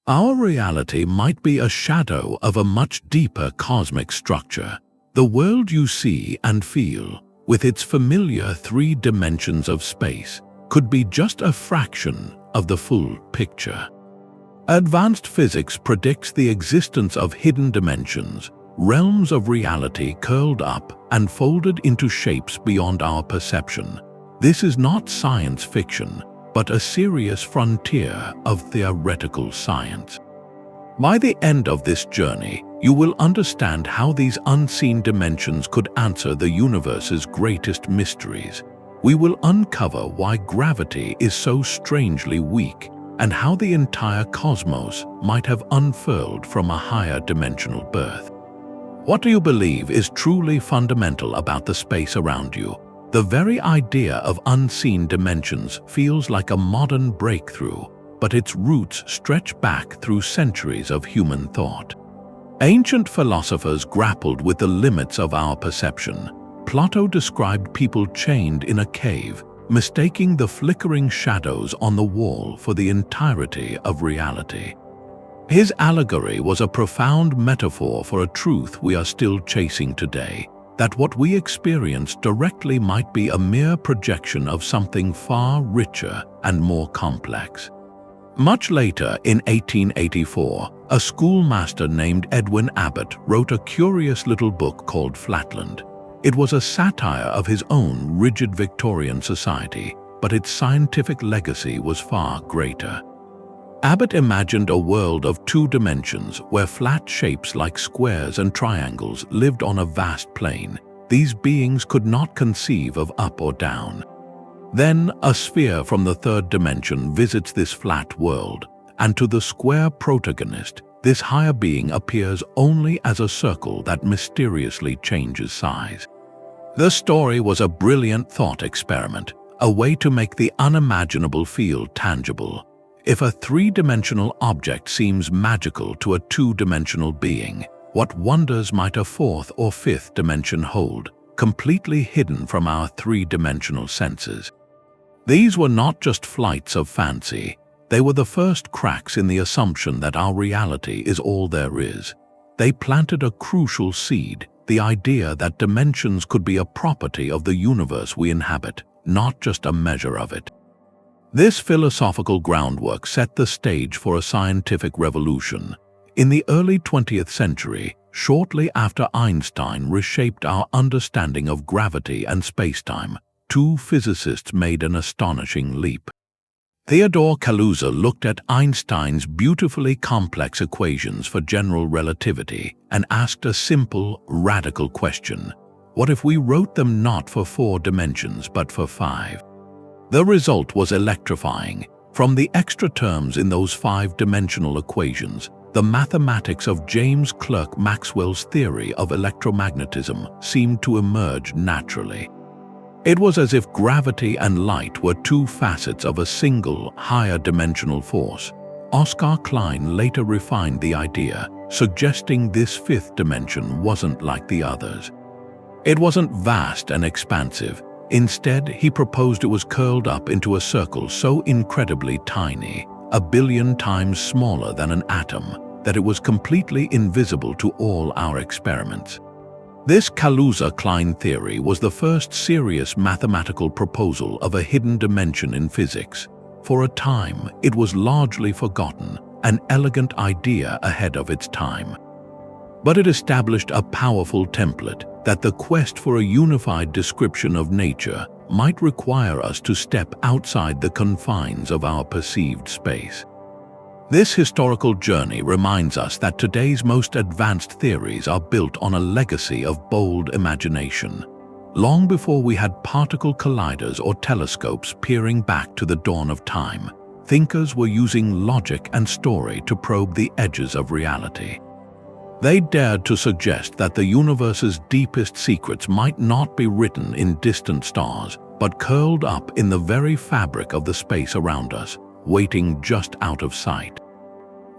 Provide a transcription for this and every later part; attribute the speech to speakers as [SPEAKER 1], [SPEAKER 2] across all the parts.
[SPEAKER 1] Our reality might be a shadow of a much deeper cosmic structure. The world you see and feel, with its familiar 3 dimensions of space, could be just a fraction of the full picture. Advanced physics predicts the existence of hidden dimensions, realms of reality curled up and folded into shapes beyond our perception. This is not science fiction, but a serious frontier of theoretical science. By the end of this journey, you will understand how these unseen dimensions could answer the universe's greatest mysteries. We will uncover why gravity is so strangely weak and how the entire cosmos might have unfurled from a higher dimensional birth. What do you believe is truly fundamental about the space around you? The very idea of unseen dimensions feels like a modern breakthrough, but its roots stretch back through centuries of human thought. Ancient philosophers grappled with the limits of our perception. Plato described people chained in a cave, mistaking the flickering shadows on the wall for the entirety of reality. His allegory was a profound metaphor for a truth we are still chasing today, that what we experience directly might be a mere projection of something far richer and more complex. Much later, in 1884, a schoolmaster named Edwin Abbott wrote a curious little book called Flatland. It was a satire of his own rigid Victorian society, but its scientific legacy was far greater. Abbott imagined a world of 2 dimensions where flat shapes like squares and triangles lived on a vast plane. These beings could not conceive of up or down. Then a sphere from the 3rd dimension visits this flat world, and to the square protagonist, this higher being appears only as a circle that mysteriously changes size. The story was a brilliant thought experiment, a way to make the unimaginable feel tangible. If a 3-dimensional object seems magical to a 2-dimensional being, what wonders might a 4th or 5th dimension hold, completely hidden from our 3-dimensional senses? These were not just flights of fancy. They were the first cracks in the assumption that our reality is all there is. They planted a crucial seed, the idea that dimensions could be a property of the universe we inhabit, not just a measure of it. This philosophical groundwork set the stage for a scientific revolution. In the early 20th century, shortly after Einstein reshaped our understanding of gravity and spacetime, 2 physicists made an astonishing leap. Theodore Kaluza looked at Einstein's beautifully complex equations for general relativity and asked a simple, radical question. What if we wrote them not for 4 dimensions but for 5? The result was electrifying. From the extra terms in those 5-dimensional equations, the mathematics of James Clerk Maxwell's theory of electromagnetism seemed to emerge naturally. It was as if gravity and light were 2 facets of a single, higher dimensional force. Oscar Klein later refined the idea, suggesting this 5th dimension wasn't like the others. It wasn't vast and expansive. Instead, he proposed it was curled up into a circle so incredibly tiny, 1 billion times smaller than an atom, that it was completely invisible to all our experiments. This Kaluza-Klein theory was the first serious mathematical proposal of a hidden dimension in physics. For a time, it was largely forgotten, an elegant idea ahead of its time. But it established a powerful template that the quest for a unified description of nature might require us to step outside the confines of our perceived space. This historical journey reminds us that today's most advanced theories are built on a legacy of bold imagination. Long before we had particle colliders or telescopes peering back to the dawn of time, thinkers were using logic and story to probe the edges of reality. They dared to suggest that the universe's deepest secrets might not be written in distant stars, but curled up in the very fabric of the space around us, waiting just out of sight.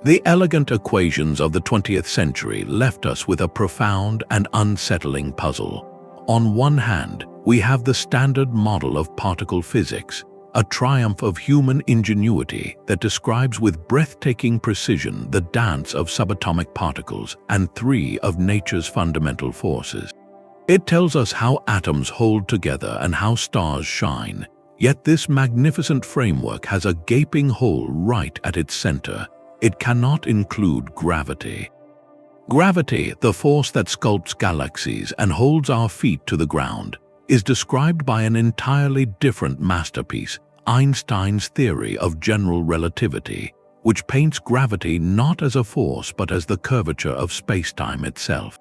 [SPEAKER 1] The elegant equations of the 20th century left us with a profound and unsettling puzzle. On one hand, we have the standard model of particle physics, a triumph of human ingenuity that describes with breathtaking precision the dance of subatomic particles and three of nature's fundamental forces. It tells us how atoms hold together and how stars shine, yet this magnificent framework has a gaping hole right at its center. It cannot include gravity. Gravity, the force that sculpts galaxies and holds our feet to the ground, is described by an entirely different masterpiece, Einstein's theory of general relativity, which paints gravity not as a force but as the curvature of space-time itself.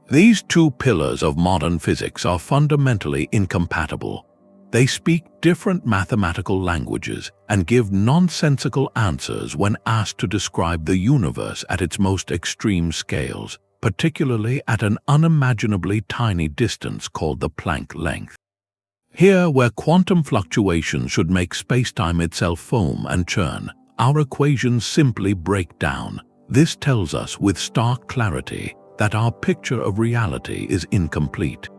[SPEAKER 1] These two pillars of modern physics are fundamentally incompatible. They speak different mathematical languages and give nonsensical answers when asked to describe the universe at its most extreme scales, particularly at an unimaginably tiny distance called the Planck length. Here, where quantum fluctuations should make spacetime itself foam and churn, our equations simply break down. This tells us with stark clarity that our picture of reality is incomplete.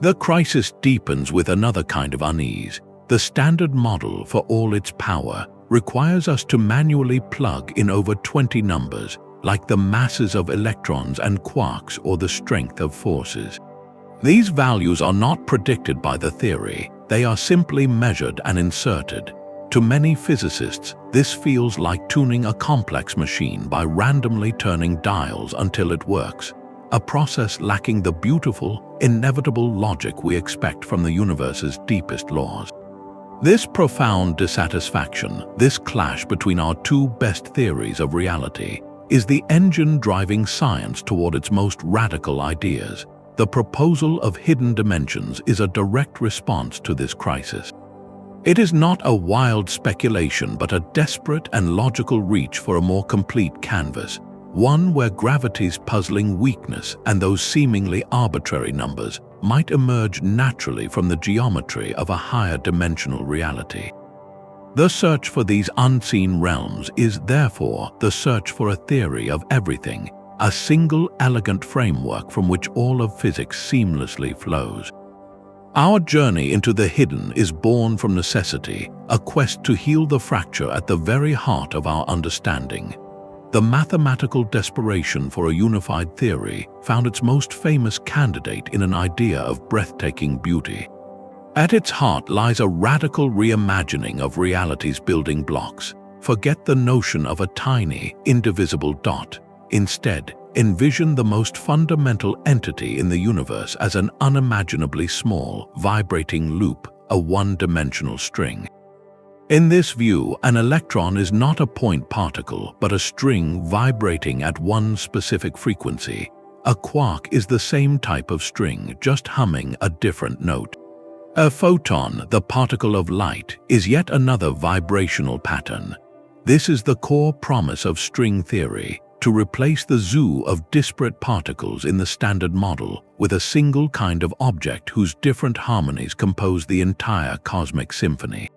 [SPEAKER 1] The crisis deepens with another kind of unease. The standard model, for all its power, requires us to manually plug in over 20 numbers, like the masses of electrons and quarks or the strength of forces. These values are not predicted by the theory, they are simply measured and inserted. To many physicists, this feels like tuning a complex machine by randomly turning dials until it works, a process lacking the beautiful, inevitable logic we expect from the universe's deepest laws. This profound dissatisfaction, this clash between our two best theories of reality, is the engine driving science toward its most radical ideas. The proposal of hidden dimensions is a direct response to this crisis. It is not a wild speculation but a desperate and logical reach for a more complete canvas, one where gravity's puzzling weakness and those seemingly arbitrary numbers might emerge naturally from the geometry of a higher dimensional reality. The search for these unseen realms is therefore the search for a theory of everything, a single elegant framework from which all of physics seamlessly flows. Our journey into the hidden is born from necessity, a quest to heal the fracture at the very heart of our understanding. The mathematical desperation for a unified theory found its most famous candidate in an idea of breathtaking beauty. At its heart lies a radical reimagining of reality's building blocks. Forget the notion of a tiny, indivisible dot. Instead, envision the most fundamental entity in the universe as an unimaginably small, vibrating loop, a one-dimensional string. In this view, an electron is not a point particle, but a string vibrating at one specific frequency. A quark is the same type of string, just humming a different note. A photon, the particle of light, is yet another vibrational pattern. This is the core promise of string theory, to replace the zoo of disparate particles in the standard model with a single kind of object whose different harmonies compose the entire cosmic symphony.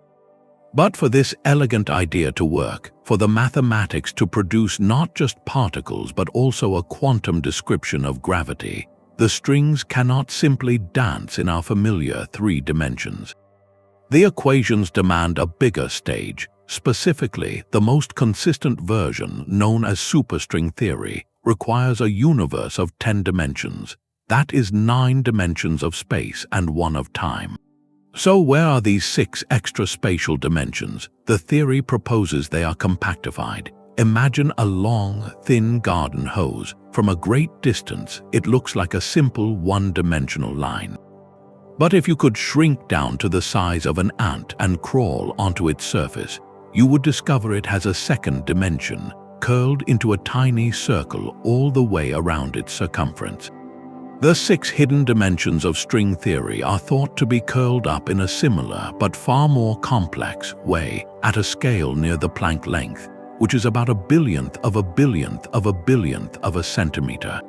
[SPEAKER 1] But for this elegant idea to work, for the mathematics to produce not just particles but also a quantum description of gravity, the strings cannot simply dance in our familiar three dimensions. The equations demand a bigger stage. Specifically, the most consistent version, known as superstring theory, requires a universe of 10 dimensions. That is 9 dimensions of space and 1 of time. So where are these 6 extra spatial dimensions? The theory proposes they are compactified. Imagine a long, thin garden hose. From a great distance, it looks like a simple one-dimensional line. But if you could shrink down to the size of an ant and crawl onto its surface, you would discover it has a second dimension, curled into a tiny circle all the way around its circumference. The 6 hidden dimensions of string theory are thought to be curled up in a similar but far more complex way at a scale near the Planck length, which is about a billionth of a billionth of a billionth of a centimeter.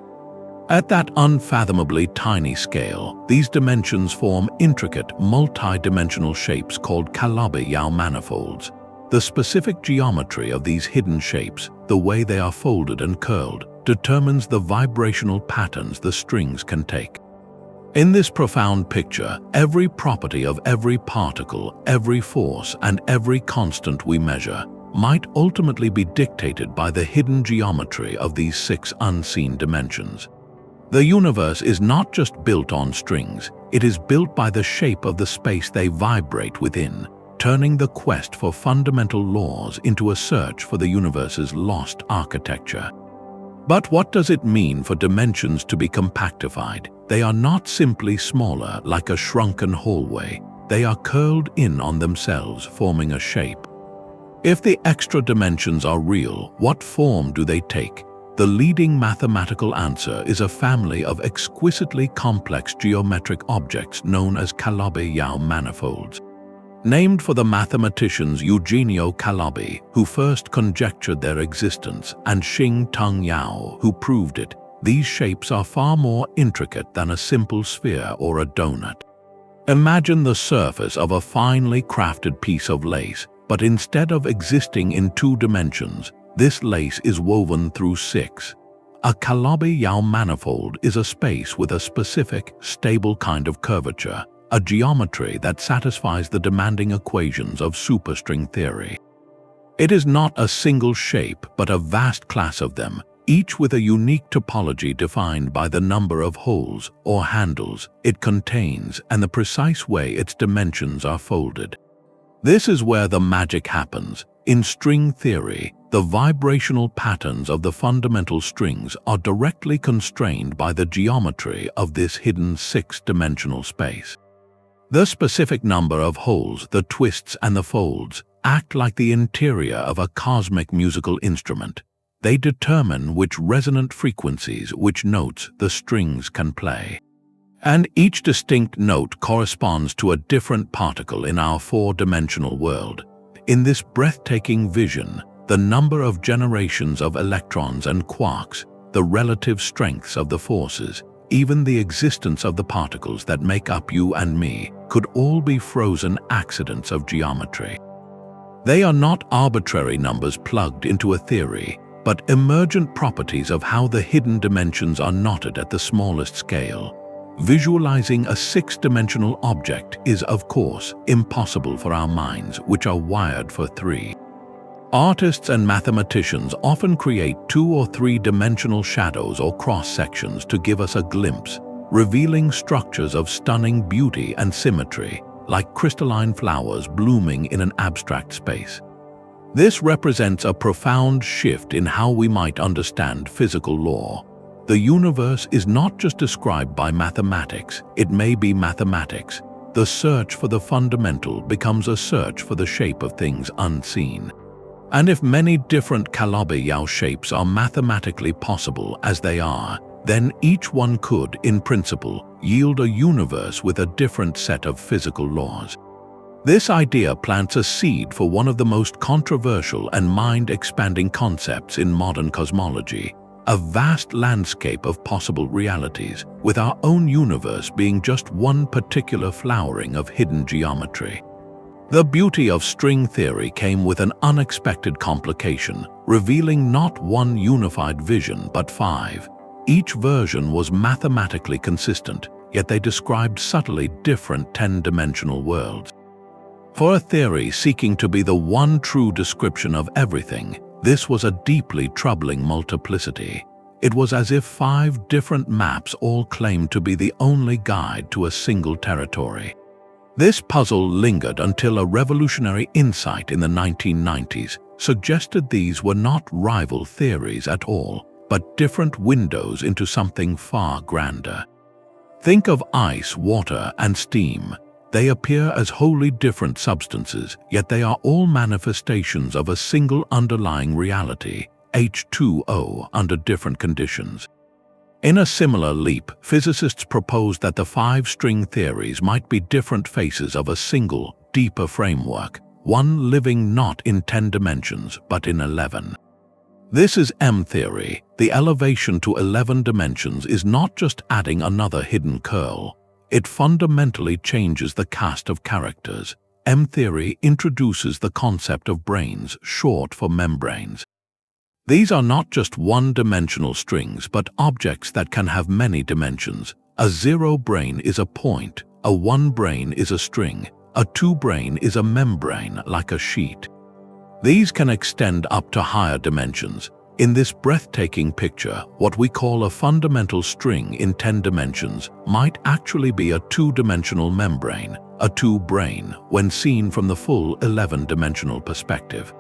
[SPEAKER 1] At that unfathomably tiny scale, these dimensions form intricate, multi-dimensional shapes called Calabi-Yau Manifolds. The specific geometry of these hidden shapes, the way they are folded and curled, determines the vibrational patterns the strings can take. In this profound picture, every property of every particle, every force, and every constant we measure might ultimately be dictated by the hidden geometry of these 6 unseen dimensions. The universe is not just built on strings, it is built by the shape of the space they vibrate within, turning the quest for fundamental laws into a search for the universe's lost architecture. But what does it mean for dimensions to be compactified? They are not simply smaller like a shrunken hallway, they are curled in on themselves, forming a shape. If the extra dimensions are real, what form do they take? The leading mathematical answer is a family of exquisitely complex geometric objects known as Calabi-Yau Manifolds. Named for the mathematicians Eugenio Calabi, who first conjectured their existence, and Xing-Tung Yau, who proved it, these shapes are far more intricate than a simple sphere or a donut. Imagine the surface of a finely crafted piece of lace, but instead of existing in 2 dimensions, this lace is woven through 6. A Calabi-Yau manifold is a space with a specific, stable kind of curvature, a geometry that satisfies the demanding equations of superstring theory. It is not a single shape, but a vast class of them, each with a unique topology defined by the number of holes or handles it contains and the precise way its dimensions are folded. This is where the magic happens. In string theory, the vibrational patterns of the fundamental strings are directly constrained by the geometry of this hidden 6-dimensional space. The specific number of holes, the twists and the folds, act like the interior of a cosmic musical instrument. They determine which resonant frequencies, which notes the strings can play. And each distinct note corresponds to a different particle in our 4-dimensional world. In this breathtaking vision, the number of generations of electrons and quarks, the relative strengths of the forces, even the existence of the particles that make up you and me, could all be frozen accidents of geometry. They are not arbitrary numbers plugged into a theory, but emergent properties of how the hidden dimensions are knotted at the smallest scale. Visualizing a 6-dimensional object is, of course, impossible for our minds, which are wired for 3. Artists and mathematicians often create 2- or 3-dimensional shadows or cross-sections to give us a glimpse, revealing structures of stunning beauty and symmetry, like crystalline flowers blooming in an abstract space. This represents a profound shift in how we might understand physical law. The universe is not just described by mathematics, it may be mathematics. The search for the fundamental becomes a search for the shape of things unseen. And if many different Calabi-Yau shapes are mathematically possible as they are, then each one could, in principle, yield a universe with a different set of physical laws. This idea plants a seed for one of the most controversial and mind-expanding concepts in modern cosmology, a vast landscape of possible realities, with our own universe being just one particular flowering of hidden geometry. The beauty of string theory came with an unexpected complication, revealing not one unified vision but 5. Each version was mathematically consistent, yet they described subtly different 10-dimensional worlds. For a theory seeking to be the one true description of everything, this was a deeply troubling multiplicity. It was as if 5 different maps all claimed to be the only guide to a single territory. This puzzle lingered until a revolutionary insight in the 1990s suggested these were not rival theories at all, but different windows into something far grander. Think of ice, water, and steam. They appear as wholly different substances, yet they are all manifestations of a single underlying reality, H2O, under different conditions. In a similar leap, physicists proposed that the 5 string theories might be different faces of a single, deeper framework, one living not in 10 dimensions, but in 11. This is M-theory. The elevation to 11 dimensions is not just adding another hidden curl. It fundamentally changes the cast of characters. M-theory introduces the concept of branes, short for membranes. These are not just one-dimensional strings, but objects that can have many dimensions, A zero brane is a point, a one brane is a string, a two brane is a membrane like a sheet. These can extend up to higher dimensions. In this breathtaking picture, what we call a fundamental string in 10 dimensions might actually be a two-dimensional membrane, a two-brane, when seen from the full 11-dimensional perspective.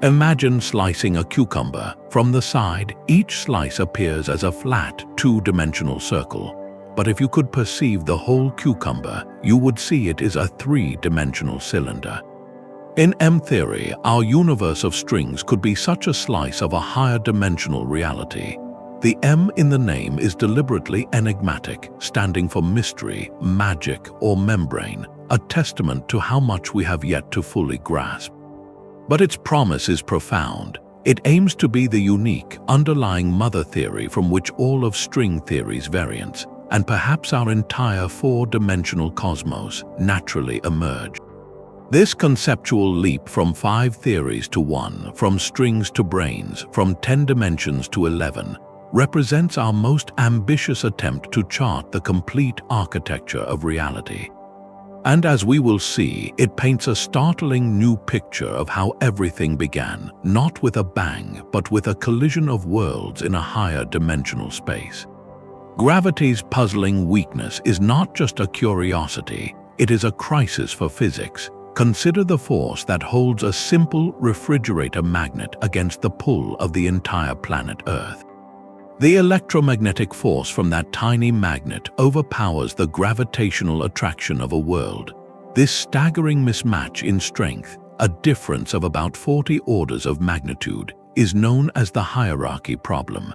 [SPEAKER 1] Imagine slicing a cucumber. From the side, each slice appears as a flat, two-dimensional circle. But if you could perceive the whole cucumber, you would see it is a three-dimensional cylinder. In M-theory, our universe of strings could be such a slice of a higher dimensional reality. The M in the name is deliberately enigmatic, standing for mystery, magic, or membrane, a testament to how much we have yet to fully grasp. But its promise is profound. It aims to be the unique, underlying mother theory from which all of string theory's variants, and perhaps our entire four-dimensional cosmos, naturally emerge. This conceptual leap from 5 theories to 1, from strings to branes, from 10 dimensions to 11, represents our most ambitious attempt to chart the complete architecture of reality. And as we will see, it paints a startling new picture of how everything began, not with a bang, but with a collision of worlds in a higher dimensional space. Gravity's puzzling weakness is not just a curiosity, it is a crisis for physics. Consider the force that holds a simple refrigerator magnet against the pull of the entire planet Earth. The electromagnetic force from that tiny magnet overpowers the gravitational attraction of a world. This staggering mismatch in strength, a difference of about 40 orders of magnitude, is known as the hierarchy problem.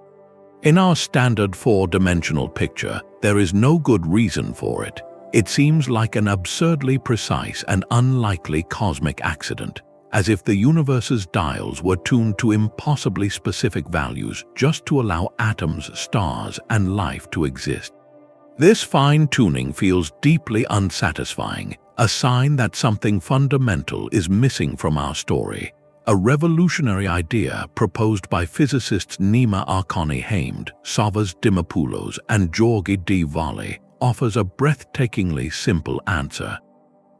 [SPEAKER 1] In our standard four-dimensional picture, there is no good reason for it. It seems like an absurdly precise and unlikely cosmic accident, as if the universe's dials were tuned to impossibly specific values just to allow atoms, stars, and life to exist. This fine-tuning feels deeply unsatisfying, a sign that something fundamental is missing from our story. A revolutionary idea proposed by physicists Nima Arkani-Hamed, Savas Dimopoulos, and Georgi D. Valley offers a breathtakingly simple answer.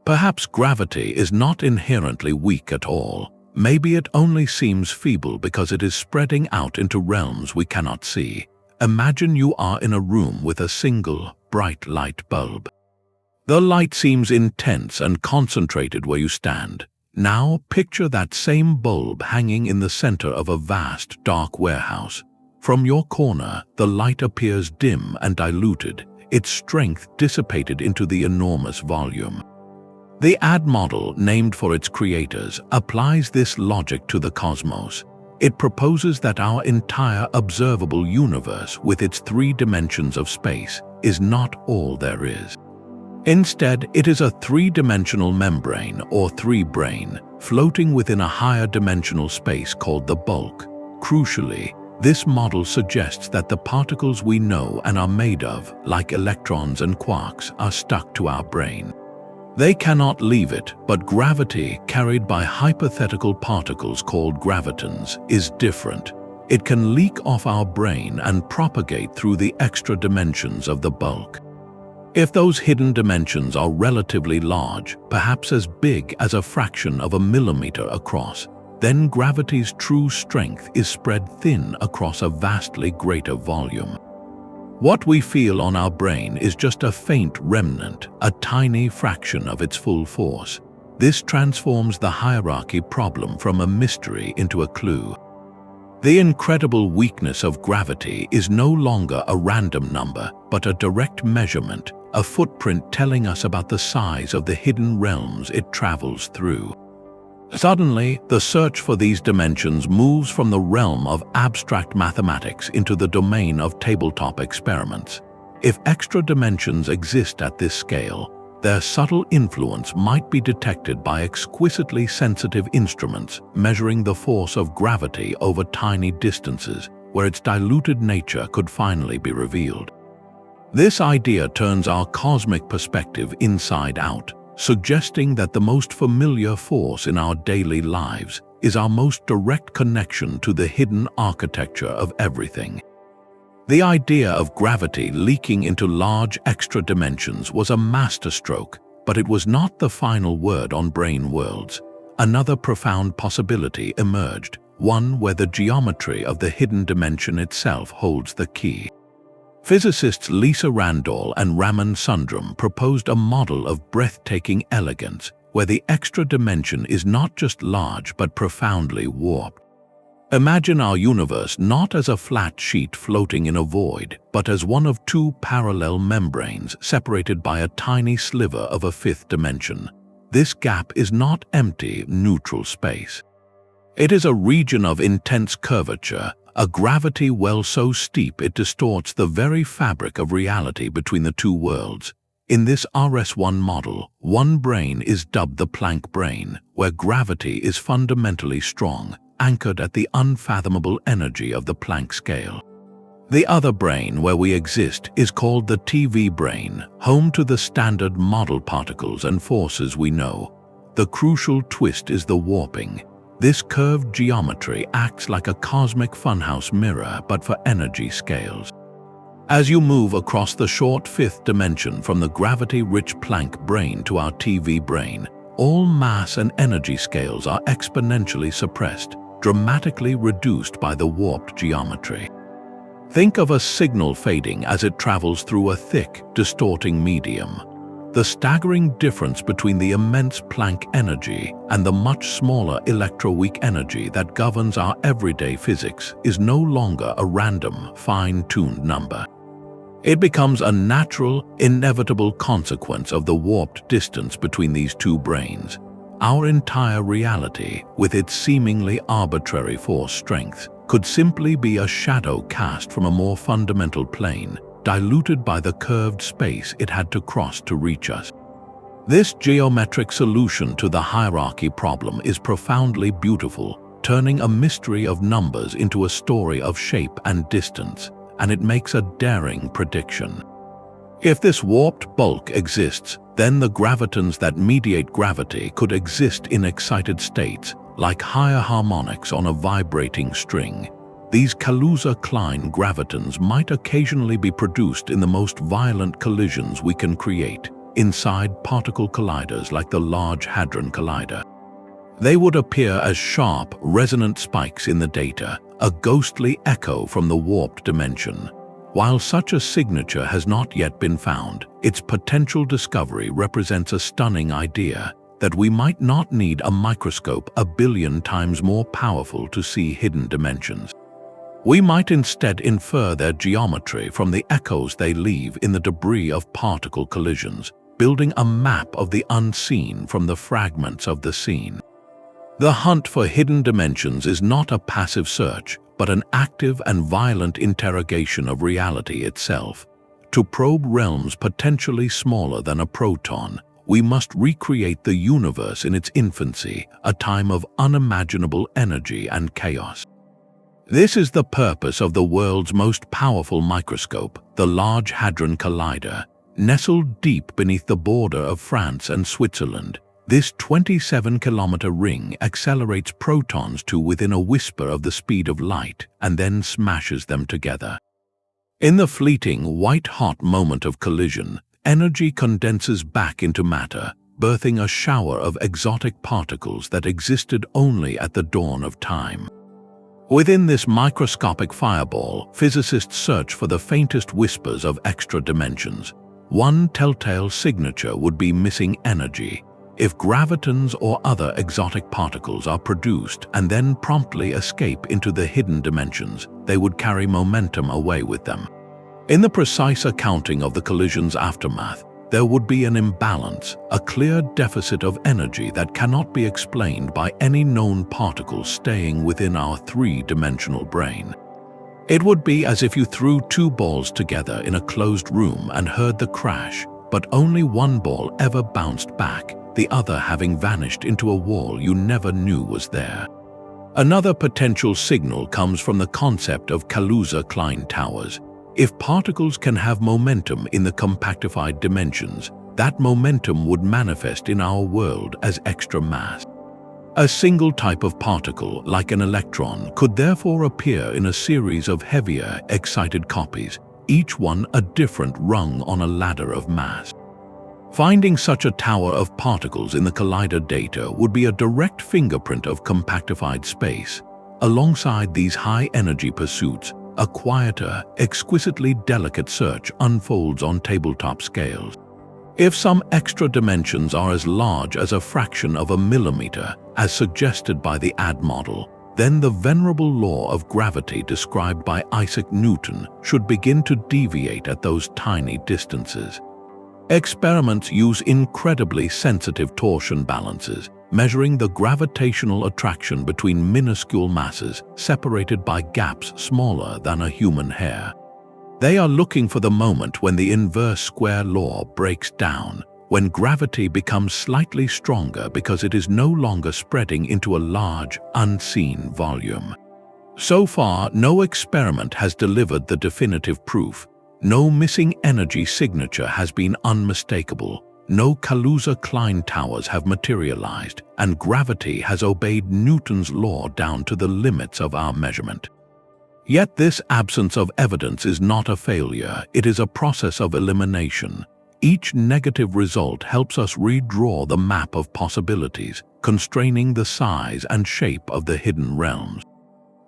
[SPEAKER 1] Perhaps gravity is not inherently weak at all. Maybe it only seems feeble because it is spreading out into realms we cannot see. Imagine you are in a room with a single, bright light bulb. The light seems intense and concentrated where you stand. Now picture that same bulb hanging in the center of a vast, dark warehouse. From your corner, the light appears dim and diluted, its strength dissipated into the enormous volume. The AD model, named for its creators, applies this logic to the cosmos. It proposes that our entire observable universe, with its 3 dimensions of space, is not all there is. Instead, it is a 3-dimensional membrane, or 3-brane, floating within a higher dimensional space called the bulk. Crucially, this model suggests that the particles we know and are made of, like electrons and quarks, are stuck to our brane. They cannot leave it, but gravity, carried by hypothetical particles called gravitons, is different. It can leak off our brane and propagate through the extra dimensions of the bulk. If those hidden dimensions are relatively large, perhaps as big as a fraction of a millimeter across, then gravity's true strength is spread thin across a vastly greater volume. What we feel on our brane is just a faint remnant, a tiny fraction of its full force. This transforms the hierarchy problem from a mystery into a clue. The incredible weakness of gravity is no longer a random number, but a direct measurement, a footprint telling us about the size of the hidden realms it travels through. Suddenly, the search for these dimensions moves from the realm of abstract mathematics into the domain of tabletop experiments. If extra dimensions exist at this scale, their subtle influence might be detected by exquisitely sensitive instruments measuring the force of gravity over tiny distances, where its diluted nature could finally be revealed. This idea turns our cosmic perspective inside out, suggesting that the most familiar force in our daily lives is our most direct connection to the hidden architecture of everything. The idea of gravity leaking into large extra dimensions was a masterstroke, but it was not the final word on brane worlds. Another profound possibility emerged, one where the geometry of the hidden dimension itself holds the key. Physicists Lisa Randall and Randall-Sundrum proposed a model of breathtaking elegance, where the extra dimension is not just large but profoundly warped. Imagine our universe not as a flat sheet floating in a void, but as one of two parallel membranes separated by a tiny sliver of a fifth dimension. This gap is not empty, neutral space. It is a region of intense curvature, a gravity well so steep it distorts the very fabric of reality between the two worlds. In this RS1 model, one brane is dubbed the Planck brane, where gravity is fundamentally strong, anchored at the unfathomable energy of the Planck scale. The other brane where we exist is called the TV brane, home to the standard model particles and forces we know. The crucial twist is the warping. This curved geometry acts like a cosmic funhouse mirror but for energy scales. As you move across the short fifth dimension from the gravity-rich Planck brane to our TV brane, all mass and energy scales are exponentially suppressed, dramatically reduced by the warped geometry. Think of a signal fading as it travels through a thick, distorting medium. The staggering difference between the immense Planck energy and the much smaller electroweak energy that governs our everyday physics is no longer a random, fine-tuned number. It becomes a natural, inevitable consequence of the warped distance between these two branes. Our entire reality, with its seemingly arbitrary force strength, could simply be a shadow cast from a more fundamental plane, diluted by the curved space it had to cross to reach us. This geometric solution to the hierarchy problem is profoundly beautiful, turning a mystery of numbers into a story of shape and distance, and it makes a daring prediction. If this warped bulk exists, then the gravitons that mediate gravity could exist in excited states, like higher harmonics on a vibrating string. These Kaluza-Klein gravitons might occasionally be produced in the most violent collisions we can create, inside particle colliders like the Large Hadron Collider. They would appear as sharp, resonant spikes in the data, a ghostly echo from the warped dimension. While such a signature has not yet been found, its potential discovery represents a stunning idea that we might not need a microscope 1 billion times more powerful to see hidden dimensions. We might instead infer their geometry from the echoes they leave in the debris of particle collisions, building a map of the unseen from the fragments of the seen. The hunt for hidden dimensions is not a passive search, but an active and violent interrogation of reality itself. To probe realms potentially smaller than a proton, we must recreate the universe in its infancy, a time of unimaginable energy and chaos. This is the purpose of the world's most powerful microscope, the Large Hadron Collider. Nestled deep beneath the border of France and Switzerland, this 27-kilometer ring accelerates protons to within a whisper of the speed of light and then smashes them together. In the fleeting, white-hot moment of collision, energy condenses back into matter, birthing a shower of exotic particles that existed only at the dawn of time. Within this microscopic fireball, physicists search for the faintest whispers of extra dimensions. One telltale signature would be missing energy. If gravitons or other exotic particles are produced and then promptly escape into the hidden dimensions, they would carry momentum away with them. In the precise accounting of the collision's aftermath, there would be an imbalance, a clear deficit of energy that cannot be explained by any known particles staying within our three-dimensional brane. It would be as if you threw two balls together in a closed room and heard the crash, but only one ball ever bounced back, the other having vanished into a wall you never knew was there. Another potential signal comes from the concept of Kaluza-Klein towers. If particles can have momentum in the compactified dimensions, that momentum would manifest in our world as extra mass. A single type of particle, like an electron, could therefore appear in a series of heavier, excited copies, each one a different rung on a ladder of mass. Finding such a tower of particles in the collider data would be a direct fingerprint of compactified space. Alongside these high-energy pursuits, a quieter, exquisitely delicate search unfolds on tabletop scales. If some extra dimensions are as large as a fraction of a millimeter, as suggested by the AD model, then the venerable law of gravity described by Isaac Newton should begin to deviate at those tiny distances. Experiments use incredibly sensitive torsion balances, measuring the gravitational attraction between minuscule masses separated by gaps smaller than a human hair. They are looking for the moment when the inverse square law breaks down, when gravity becomes slightly stronger because it is no longer spreading into a large, unseen volume. So far, no experiment has delivered the definitive proof. No missing energy signature has been unmistakable, no Kaluza-Klein towers have materialized, and gravity has obeyed Newton's law down to the limits of our measurement. Yet this absence of evidence is not a failure, it is a process of elimination. Each negative result helps us redraw the map of possibilities, constraining the size and shape of the hidden realms.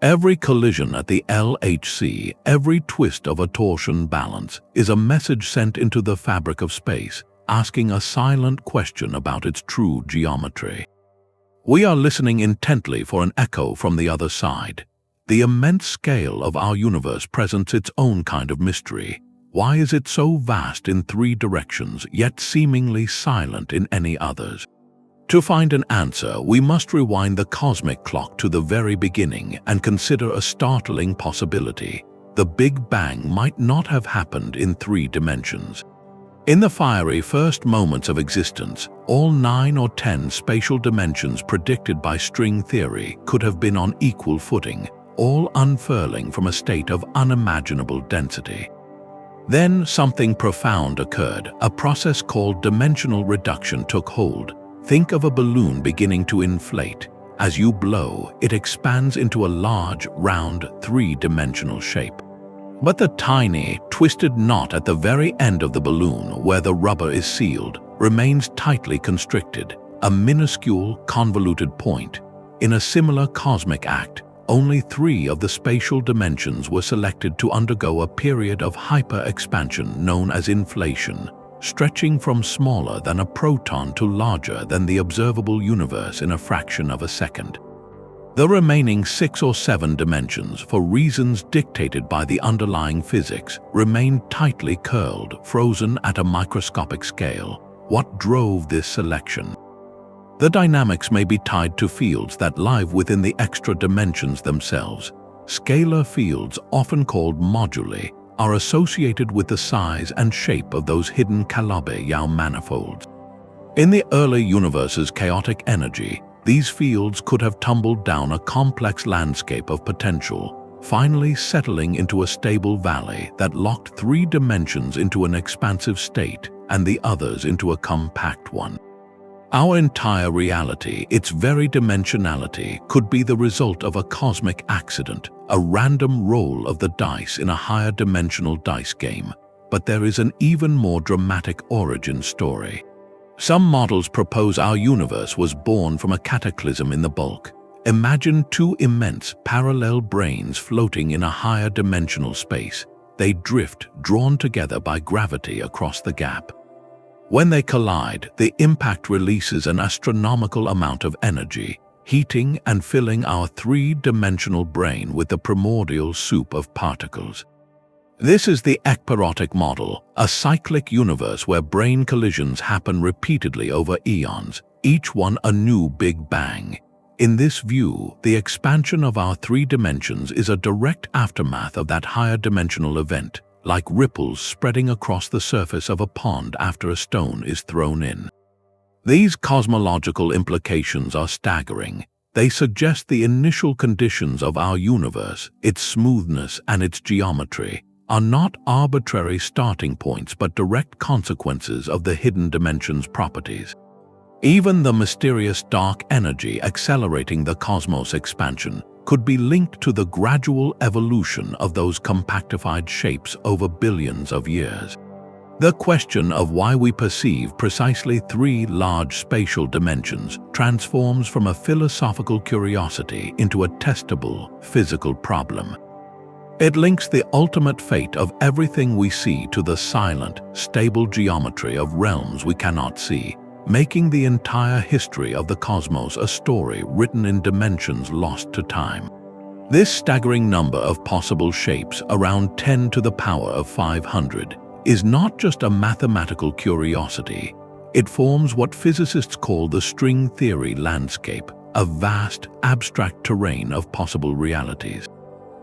[SPEAKER 1] Every collision at the LHC, every twist of a torsion balance, is a message sent into the fabric of space, asking a silent question about its true geometry. We are listening intently for an echo from the other side. The immense scale of our universe presents its own kind of mystery. Why is it so vast in three directions, yet seemingly silent in any others? To find an answer, we must rewind the cosmic clock to the very beginning and consider a startling possibility. The Big Bang might not have happened in three dimensions. In the fiery first moments of existence, all 9 or 10 spatial dimensions predicted by string theory could have been on equal footing, all unfurling from a state of unimaginable density. Then something profound occurred. A process called dimensional reduction took hold. Think of a balloon beginning to inflate. As you blow, it expands into a large, round, three-dimensional shape. But the tiny, twisted knot at the very end of the balloon, where the rubber is sealed, remains tightly constricted, a minuscule, convoluted point. In a similar cosmic act, only 3 of the spatial dimensions were selected to undergo a period of hyper-expansion known as inflation, stretching from smaller than a proton to larger than the observable universe in a fraction of a second. The remaining 6 or 7 dimensions, for reasons dictated by the underlying physics, remained tightly curled, frozen at a microscopic scale. What drove this selection? The dynamics may be tied to fields that lie within the extra dimensions themselves. Scalar fields, often called moduli, are associated with the size and shape of those hidden Calabi-Yau Manifolds. In the early universe's chaotic energy, these fields could have tumbled down a complex landscape of potential, finally settling into a stable valley that locked 3 dimensions into an expansive state and the others into a compact one. Our entire reality, its very dimensionality, could be the result of a cosmic accident, a random roll of the dice in a higher dimensional dice game. But there is an even more dramatic origin story. Some models propose our universe was born from a cataclysm in the bulk. Imagine 2 immense, parallel branes floating in a higher dimensional space. They drift, drawn together by gravity across the gap. When they collide, the impact releases an astronomical amount of energy, heating and filling our 3-dimensional brane with the primordial soup of particles. This is the ekpyrotic model, a cyclic universe where brane collisions happen repeatedly over eons, each one a new Big Bang. In this view, the expansion of our 3 dimensions is a direct aftermath of that higher dimensional event, like ripples spreading across the surface of a pond after a stone is thrown in. These cosmological implications are staggering. They suggest the initial conditions of our universe, its smoothness and its geometry, are not arbitrary starting points but direct consequences of the hidden dimension's properties. Even the mysterious dark energy accelerating the cosmos expansion could be linked to the gradual evolution of those compactified shapes over billions of years. The question of why we perceive precisely three large spatial dimensions transforms from a philosophical curiosity into a testable physical problem. It links the ultimate fate of everything we see to the silent, stable geometry of realms we cannot see, making the entire history of the cosmos a story written in dimensions lost to time. This staggering number of possible shapes, around 10 to the power of 500, is not just a mathematical curiosity. It forms what physicists call the string theory landscape, a vast, abstract terrain of possible realities.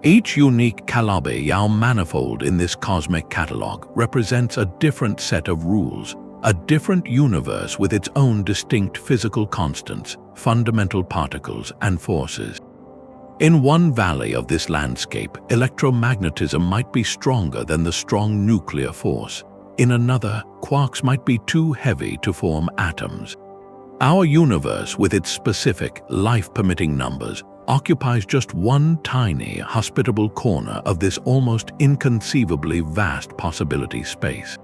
[SPEAKER 1] Each unique Calabi-Yau manifold in this cosmic catalog represents a different set of rules, a different universe with its own distinct physical constants, fundamental particles, and forces. In one valley of this landscape, electromagnetism might be stronger than the strong nuclear force. In another, quarks might be too heavy to form atoms. Our universe, with its specific, life-permitting numbers, occupies just one tiny, hospitable corner of this almost inconceivably vast possibility space.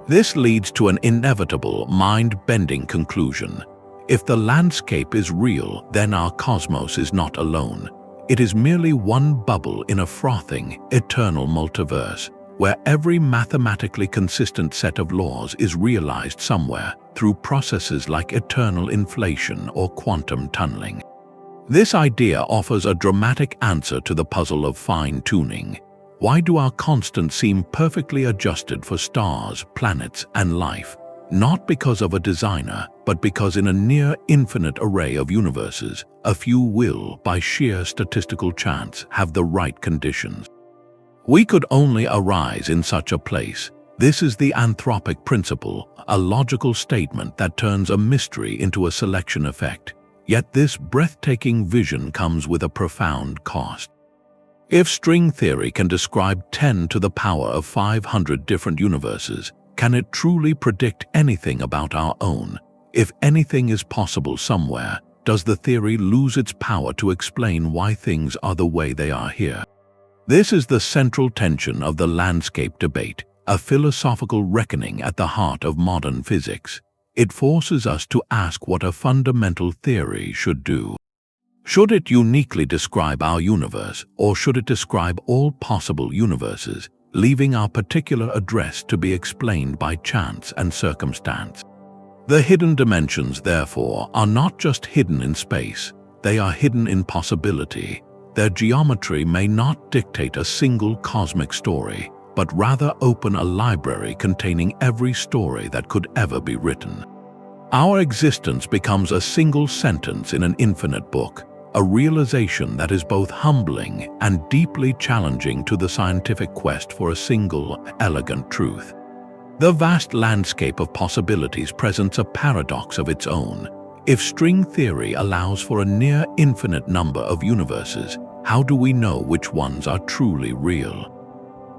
[SPEAKER 1] This leads to an inevitable, mind-bending conclusion. If the landscape is real, then our cosmos is not alone. It is merely one bubble in a frothing, eternal multiverse, where every mathematically consistent set of laws is realized somewhere through processes like eternal inflation or quantum tunneling. This idea offers a dramatic answer to the puzzle of fine-tuning. Why do our constants seem perfectly adjusted for stars, planets, and life? Not because of a designer, but because in a near-infinite array of universes, a few will, by sheer statistical chance, have the right conditions. We could only arise in such a place. This is the anthropic principle, a logical statement that turns a mystery into a selection effect. Yet this breathtaking vision comes with a profound cost. If string theory can describe 10 to the power of 500 different universes, can it truly predict anything about our own? If anything is possible somewhere, does the theory lose its power to explain why things are the way they are here? This is the central tension of the landscape debate, a philosophical reckoning at the heart of modern physics. It forces us to ask what a fundamental theory should do. Should it uniquely describe our universe, or should it describe all possible universes, leaving our particular address to be explained by chance and circumstance? The hidden dimensions, therefore, are not just hidden in space, they are hidden in possibility. Their geometry may not dictate a single cosmic story, but rather open a library containing every story that could ever be written. Our existence becomes a single sentence in an infinite book, a realization that is both humbling and deeply challenging to the scientific quest for a single, elegant truth. The vast landscape of possibilities presents a paradox of its own. If string theory allows for a near-infinite number of universes, how do we know which ones are truly real?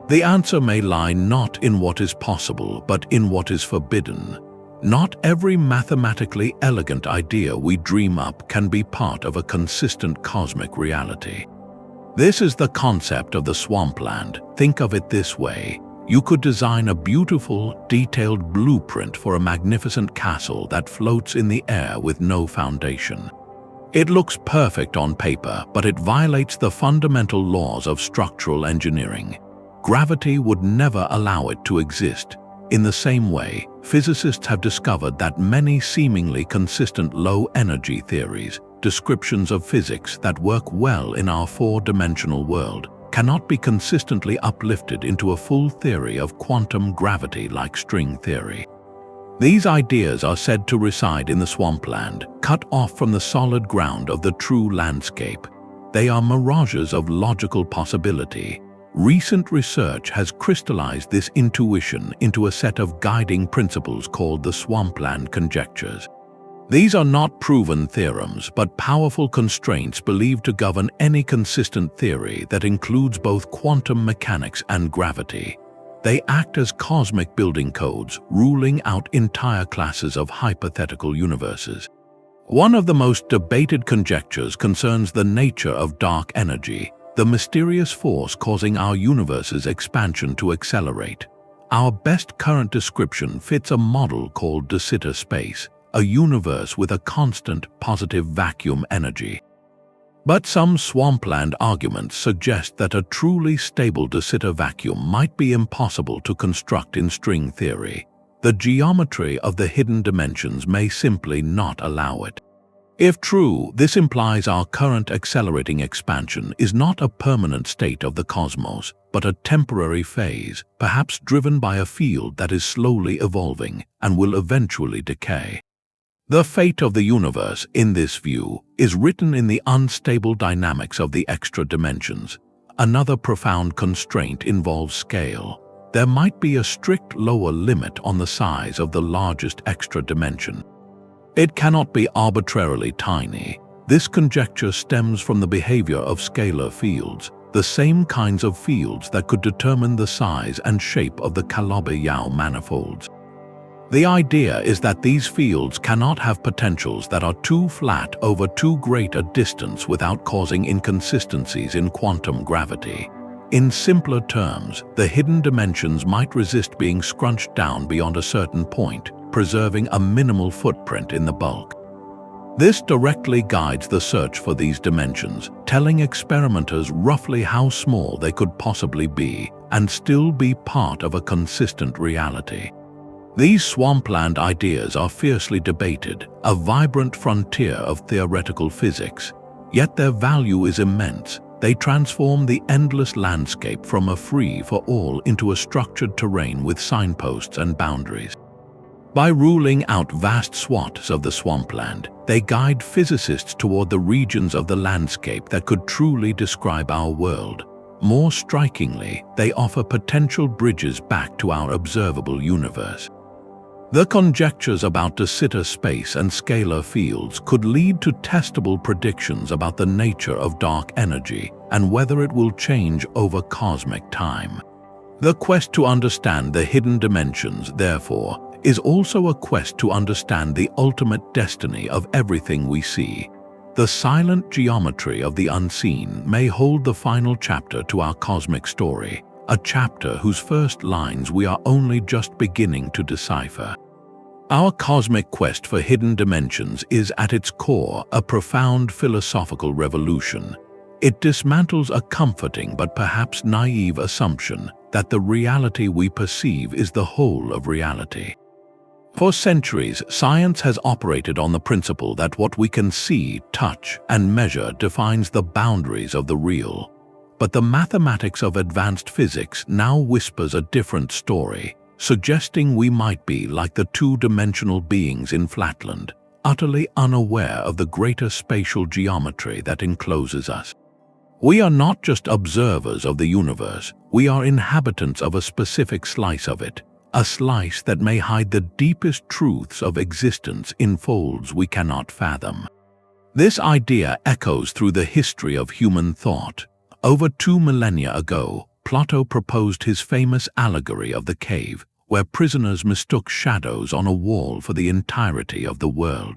[SPEAKER 1] The answer may lie not in what is possible, but in what is forbidden. Not every mathematically elegant idea we dream up can be part of a consistent cosmic reality. This is the concept of the swampland. Think of it this way. You could design a beautiful, detailed blueprint for a magnificent castle that floats in the air with no foundation. It looks perfect on paper, but it violates the fundamental laws of structural engineering. Gravity would never allow it to exist. In the same way, physicists have discovered that many seemingly consistent low-energy theories, descriptions of physics that work well in our four-dimensional world, cannot be consistently uplifted into a full theory of quantum gravity like string theory. These ideas are said to reside in the swampland, cut off from the solid ground of the true landscape. They are mirages of logical possibility. Recent research has crystallized this intuition into a set of guiding principles called the Swampland Conjectures. These are not proven theorems, but powerful constraints believed to govern any consistent theory that includes both quantum mechanics and gravity. They act as cosmic building codes, ruling out entire classes of hypothetical universes. One of the most debated conjectures concerns the nature of dark energy, the mysterious force causing our universe's expansion to accelerate. Our best current description fits a model called de Sitter space, a universe with a constant positive vacuum energy. But some swampland arguments suggest that a truly stable de Sitter vacuum might be impossible to construct in string theory. The geometry of the hidden dimensions may simply not allow it. If true, this implies our current accelerating expansion is not a permanent state of the cosmos, but a temporary phase, perhaps driven by a field that is slowly evolving and will eventually decay. The fate of the universe, in this view, is written in the unstable dynamics of the extra dimensions. Another profound constraint involves scale. There might be a strict lower limit on the size of the largest extra dimension. It cannot be arbitrarily tiny. This conjecture stems from the behavior of scalar fields, the same kinds of fields that could determine the size and shape of the Calabi-Yau Manifolds. The idea is that these fields cannot have potentials that are too flat over too great a distance without causing inconsistencies in quantum gravity. In simpler terms, the hidden dimensions might resist being scrunched down beyond a certain point, preserving a minimal footprint in the bulk. This directly guides the search for these dimensions, telling experimenters roughly how small they could possibly be and still be part of a consistent reality. These swampland ideas are fiercely debated, a vibrant frontier of theoretical physics. Yet their value is immense. They transform the endless landscape from a free-for-all into a structured terrain with signposts and boundaries. By ruling out vast swaths of the swampland, they guide physicists toward the regions of the landscape that could truly describe our world. More strikingly, they offer potential bridges back to our observable universe. The conjectures about de Sitter space and scalar fields could lead to testable predictions about the nature of dark energy and whether it will change over cosmic time. The quest to understand the hidden dimensions, therefore, is also a quest to understand the ultimate destiny of everything we see. The silent geometry of the unseen may hold the final chapter to our cosmic story, a chapter whose first lines we are only just beginning to decipher. Our cosmic quest for hidden dimensions is at its core a profound philosophical revolution. It dismantles a comforting but perhaps naive assumption that the reality we perceive is the whole of reality. For centuries, science has operated on the principle that what we can see, touch, and measure defines the boundaries of the real. But the mathematics of advanced physics now whispers a different story, suggesting we might be like the two-dimensional beings in Flatland, utterly unaware of the greater spatial geometry that encloses us. We are not just observers of the universe, we are inhabitants of a specific slice of it, a slice that may hide the deepest truths of existence in folds we cannot fathom. This idea echoes through the history of human thought. Over 2 millennia ago, Plato proposed his famous allegory of the cave, where prisoners mistook shadows on a wall for the entirety of the world.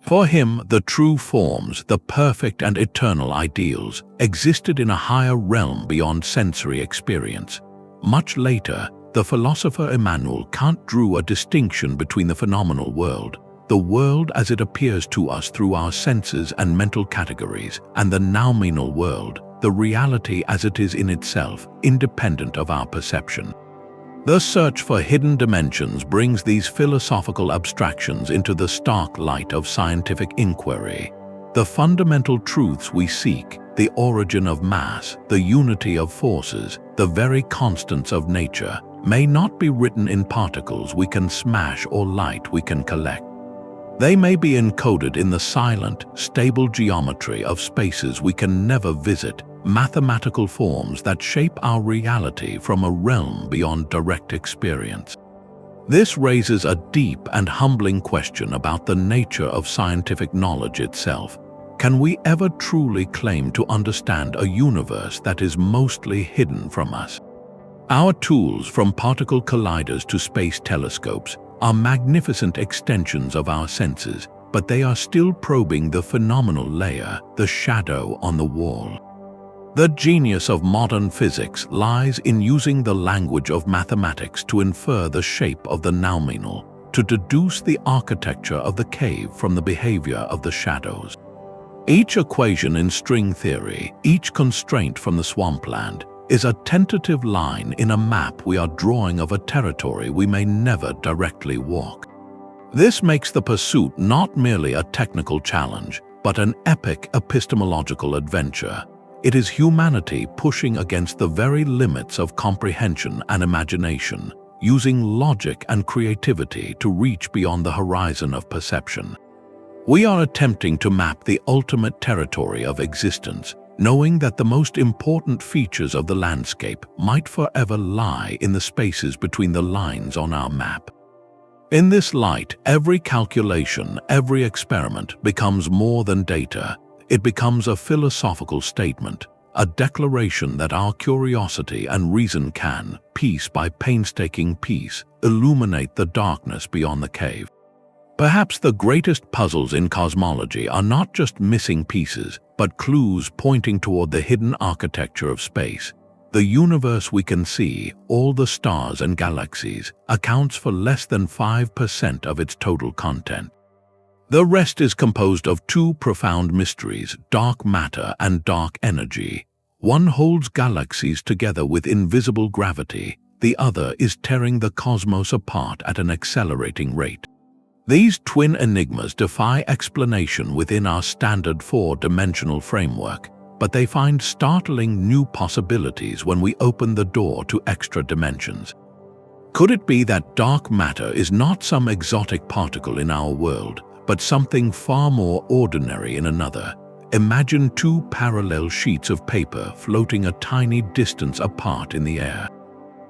[SPEAKER 1] For him, the true forms, the perfect and eternal ideals, existed in a higher realm beyond sensory experience. Much later, the philosopher Immanuel Kant drew a distinction between the phenomenal world, the world as it appears to us through our senses and mental categories, and the noumenal world, the reality as it is in itself, independent of our perception. The search for hidden dimensions brings these philosophical abstractions into the stark light of scientific inquiry. The fundamental truths we seek, the origin of mass, the unity of forces, the very constants of nature, may not be written in particles we can smash or light we can collect. They may be encoded in the silent, stable geometry of spaces we can never visit, mathematical forms that shape our reality from a realm beyond direct experience. This raises a deep and humbling question about the nature of scientific knowledge itself. Can we ever truly claim to understand a universe that is mostly hidden from us? Our tools, from particle colliders to space telescopes, are magnificent extensions of our senses, but they are still probing the phenomenal layer, the shadow on the wall. The genius of modern physics lies in using the language of mathematics to infer the shape of the noumenal, to deduce the architecture of the cave from the behavior of the shadows. Each equation in string theory, each constraint from the swampland, is a tentative line in a map we are drawing of a territory we may never directly walk. This makes the pursuit not merely a technical challenge, but an epic epistemological adventure. It is humanity pushing against the very limits of comprehension and imagination, using logic and creativity to reach beyond the horizon of perception. We are attempting to map the ultimate territory of existence, knowing that the most important features of the landscape might forever lie in the spaces between the lines on our map. In this light, every calculation, every experiment becomes more than data. It becomes a philosophical statement, a declaration that our curiosity and reason can, piece by painstaking piece, illuminate the darkness beyond the cave. Perhaps the greatest puzzles in cosmology are not just missing pieces, but clues pointing toward the hidden architecture of space. The universe we can see, all the stars and galaxies, accounts for less than 5% of its total content. The rest is composed of two profound mysteries, dark matter and dark energy. One holds galaxies together with invisible gravity, the other is tearing the cosmos apart at an accelerating rate. These twin enigmas defy explanation within our standard four-dimensional framework, but they find startling new possibilities when we open the door to extra dimensions. Could it be that dark matter is not some exotic particle in our world, but something far more ordinary in another? Imagine two parallel sheets of paper floating a tiny distance apart in the air.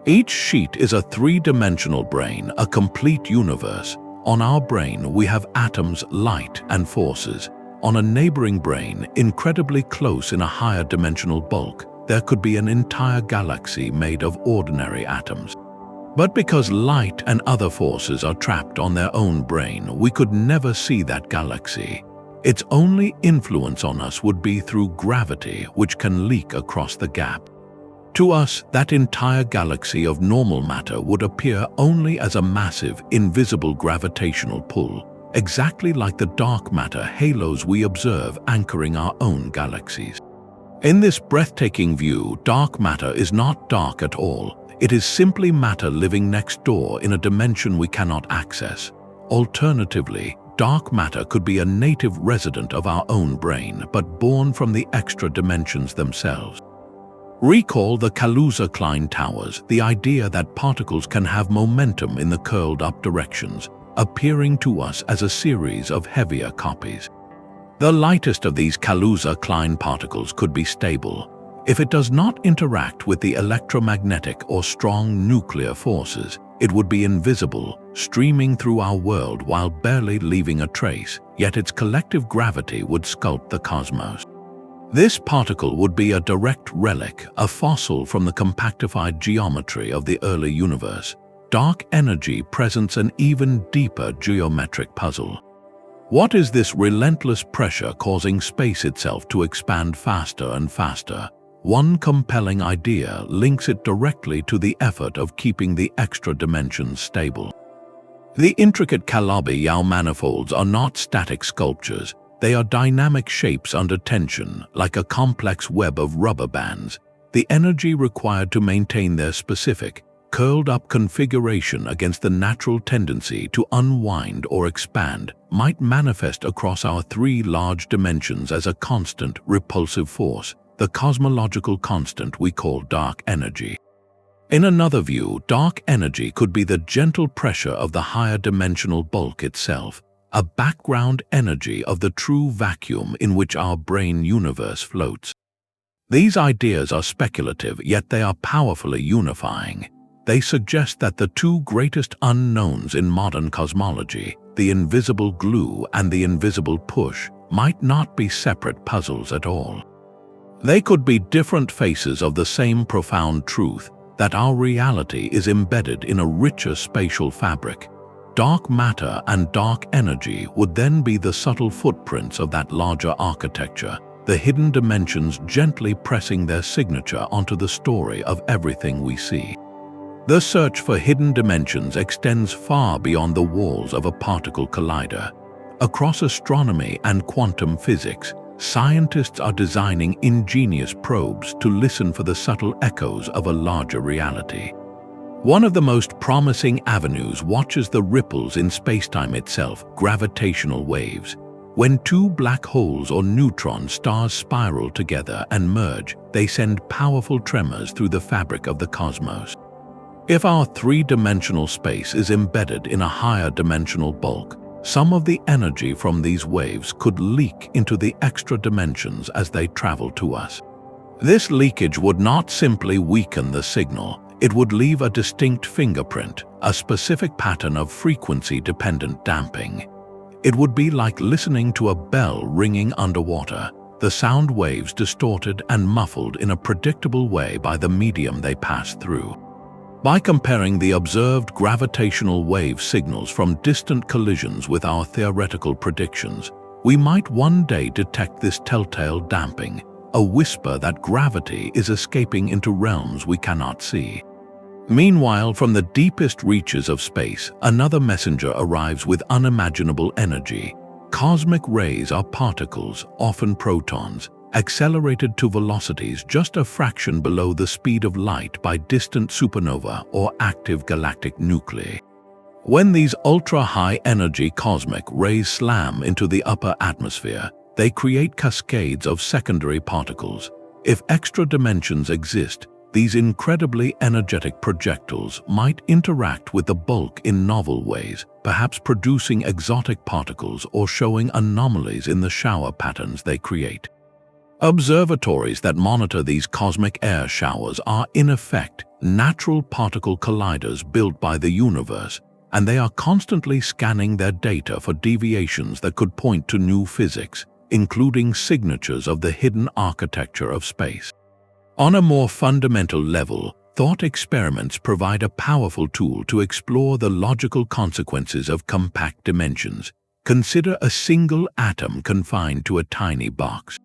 [SPEAKER 1] Each sheet is a three-dimensional brane, a complete universe. On our brane, we have atoms, light, and forces. On a neighboring brane, incredibly close in a higher dimensional bulk, there could be an entire galaxy made of ordinary atoms. But because light and other forces are trapped on their own brane, we could never see that galaxy. Its only influence on us would be through gravity, which can leak across the gap. To us, that entire galaxy of normal matter would appear only as a massive, invisible gravitational pull, exactly like the dark matter halos we observe anchoring our own galaxies. In this breathtaking view, dark matter is not dark at all. It is simply matter living next door in a dimension we cannot access. Alternatively, dark matter could be a native resident of our own brane, but born from the extra dimensions themselves. Recall the Kaluza-Klein towers, the idea that particles can have momentum in the curled-up directions, appearing to us as a series of heavier copies. The lightest of these Kaluza-Klein particles could be stable. If it does not interact with the electromagnetic or strong nuclear forces, it would be invisible, streaming through our world while barely leaving a trace, yet its collective gravity would sculpt the cosmos. This particle would be a direct relic, a fossil from the compactified geometry of the early universe. Dark energy presents an even deeper geometric puzzle. What is this relentless pressure causing space itself to expand faster and faster? One compelling idea links it directly to the effort of keeping the extra dimensions stable. The intricate Calabi-Yau manifolds are not static sculptures. They are dynamic shapes under tension, like a complex web of rubber bands. The energy required to maintain their specific, curled-up configuration against the natural tendency to unwind or expand might manifest across our three large dimensions as a constant, repulsive force, the cosmological constant we call dark energy. In another view, dark energy could be the gentle pressure of the higher dimensional bulk itself, a background energy of the true vacuum in which our brane universe floats. These ideas are speculative, yet they are powerfully unifying. They suggest that the two greatest unknowns in modern cosmology, the invisible glue and the invisible push, might not be separate puzzles at all. They could be different faces of the same profound truth, that our reality is embedded in a richer spatial fabric. Dark matter and dark energy would then be the subtle footprints of that larger architecture, the hidden dimensions gently pressing their signature onto the story of everything we see. The search for hidden dimensions extends far beyond the walls of a particle collider. Across astronomy and quantum physics, scientists are designing ingenious probes to listen for the subtle echoes of a larger reality. One of the most promising avenues watches the ripples in spacetime itself, gravitational waves. When two black holes or neutron stars spiral together and merge, they send powerful tremors through the fabric of the cosmos. If our three-dimensional space is embedded in a higher dimensional bulk, some of the energy from these waves could leak into the extra dimensions as they travel to us. This leakage would not simply weaken the signal, it would leave a distinct fingerprint, a specific pattern of frequency-dependent damping. It would be like listening to a bell ringing underwater, the sound waves distorted and muffled in a predictable way by the medium they pass through. By comparing the observed gravitational wave signals from distant collisions with our theoretical predictions, we might one day detect this telltale damping, a whisper that gravity is escaping into realms we cannot see. Meanwhile, from the deepest reaches of space, another messenger arrives with unimaginable energy. Cosmic rays are particles, often protons, accelerated to velocities just a fraction below the speed of light by distant supernova or active galactic nuclei. When these ultra-high-energy cosmic rays slam into the upper atmosphere, they create cascades of secondary particles. If extra dimensions exist, these incredibly energetic projectiles might interact with the bulk in novel ways, perhaps producing exotic particles or showing anomalies in the shower patterns they create. Observatories that monitor these cosmic air showers are, in effect, natural particle colliders built by the universe, and they are constantly scanning their data for deviations that could point to new physics, including signatures of the hidden architecture of space. On a more fundamental level, thought experiments provide a powerful tool to explore the logical consequences of compact dimensions. Consider a single atom confined to a tiny box.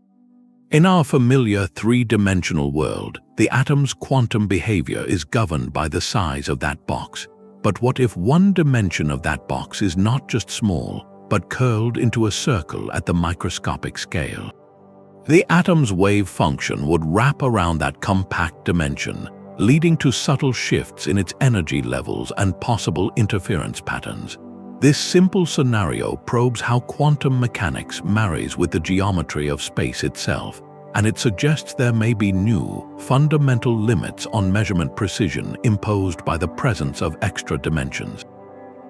[SPEAKER 1] In our familiar three-dimensional world, the atom's quantum behavior is governed by the size of that box. But what if one dimension of that box is not just small, but curled into a circle at the microscopic scale? The atom's wave function would wrap around that compact dimension, leading to subtle shifts in its energy levels and possible interference patterns. This simple scenario probes how quantum mechanics marries with the geometry of space itself, and it suggests there may be new, fundamental limits on measurement precision imposed by the presence of extra dimensions.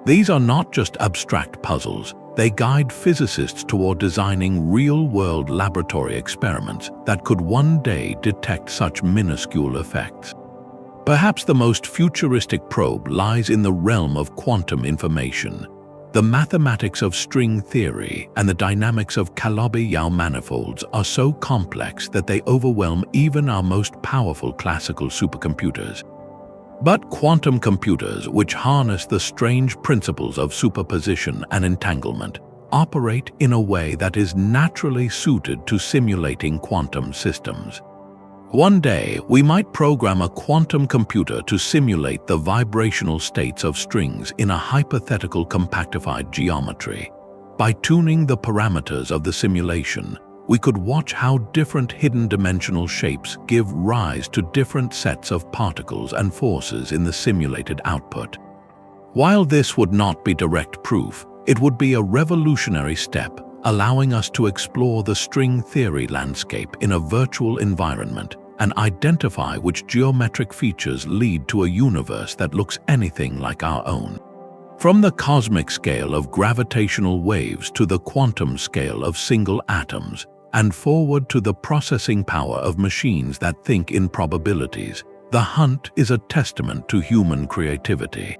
[SPEAKER 1] These are not just abstract puzzles, they guide physicists toward designing real-world laboratory experiments that could one day detect such minuscule effects. Perhaps the most futuristic probe lies in the realm of quantum information. The mathematics of string theory and the dynamics of Calabi-Yau manifolds are so complex that they overwhelm even our most powerful classical supercomputers. But quantum computers, which harness the strange principles of superposition and entanglement, operate in a way that is naturally suited to simulating quantum systems. One day, we might program a quantum computer to simulate the vibrational states of strings in a hypothetical compactified geometry. By tuning the parameters of the simulation, we could watch how different hidden dimensional shapes give rise to different sets of particles and forces in the simulated output. While this would not be direct proof, it would be a revolutionary step, allowing us to explore the string theory landscape in a virtual environment and identify which geometric features lead to a universe that looks anything like our own. From the cosmic scale of gravitational waves to the quantum scale of single atoms, and forward to the processing power of machines that think in probabilities, the hunt is a testament to human creativity.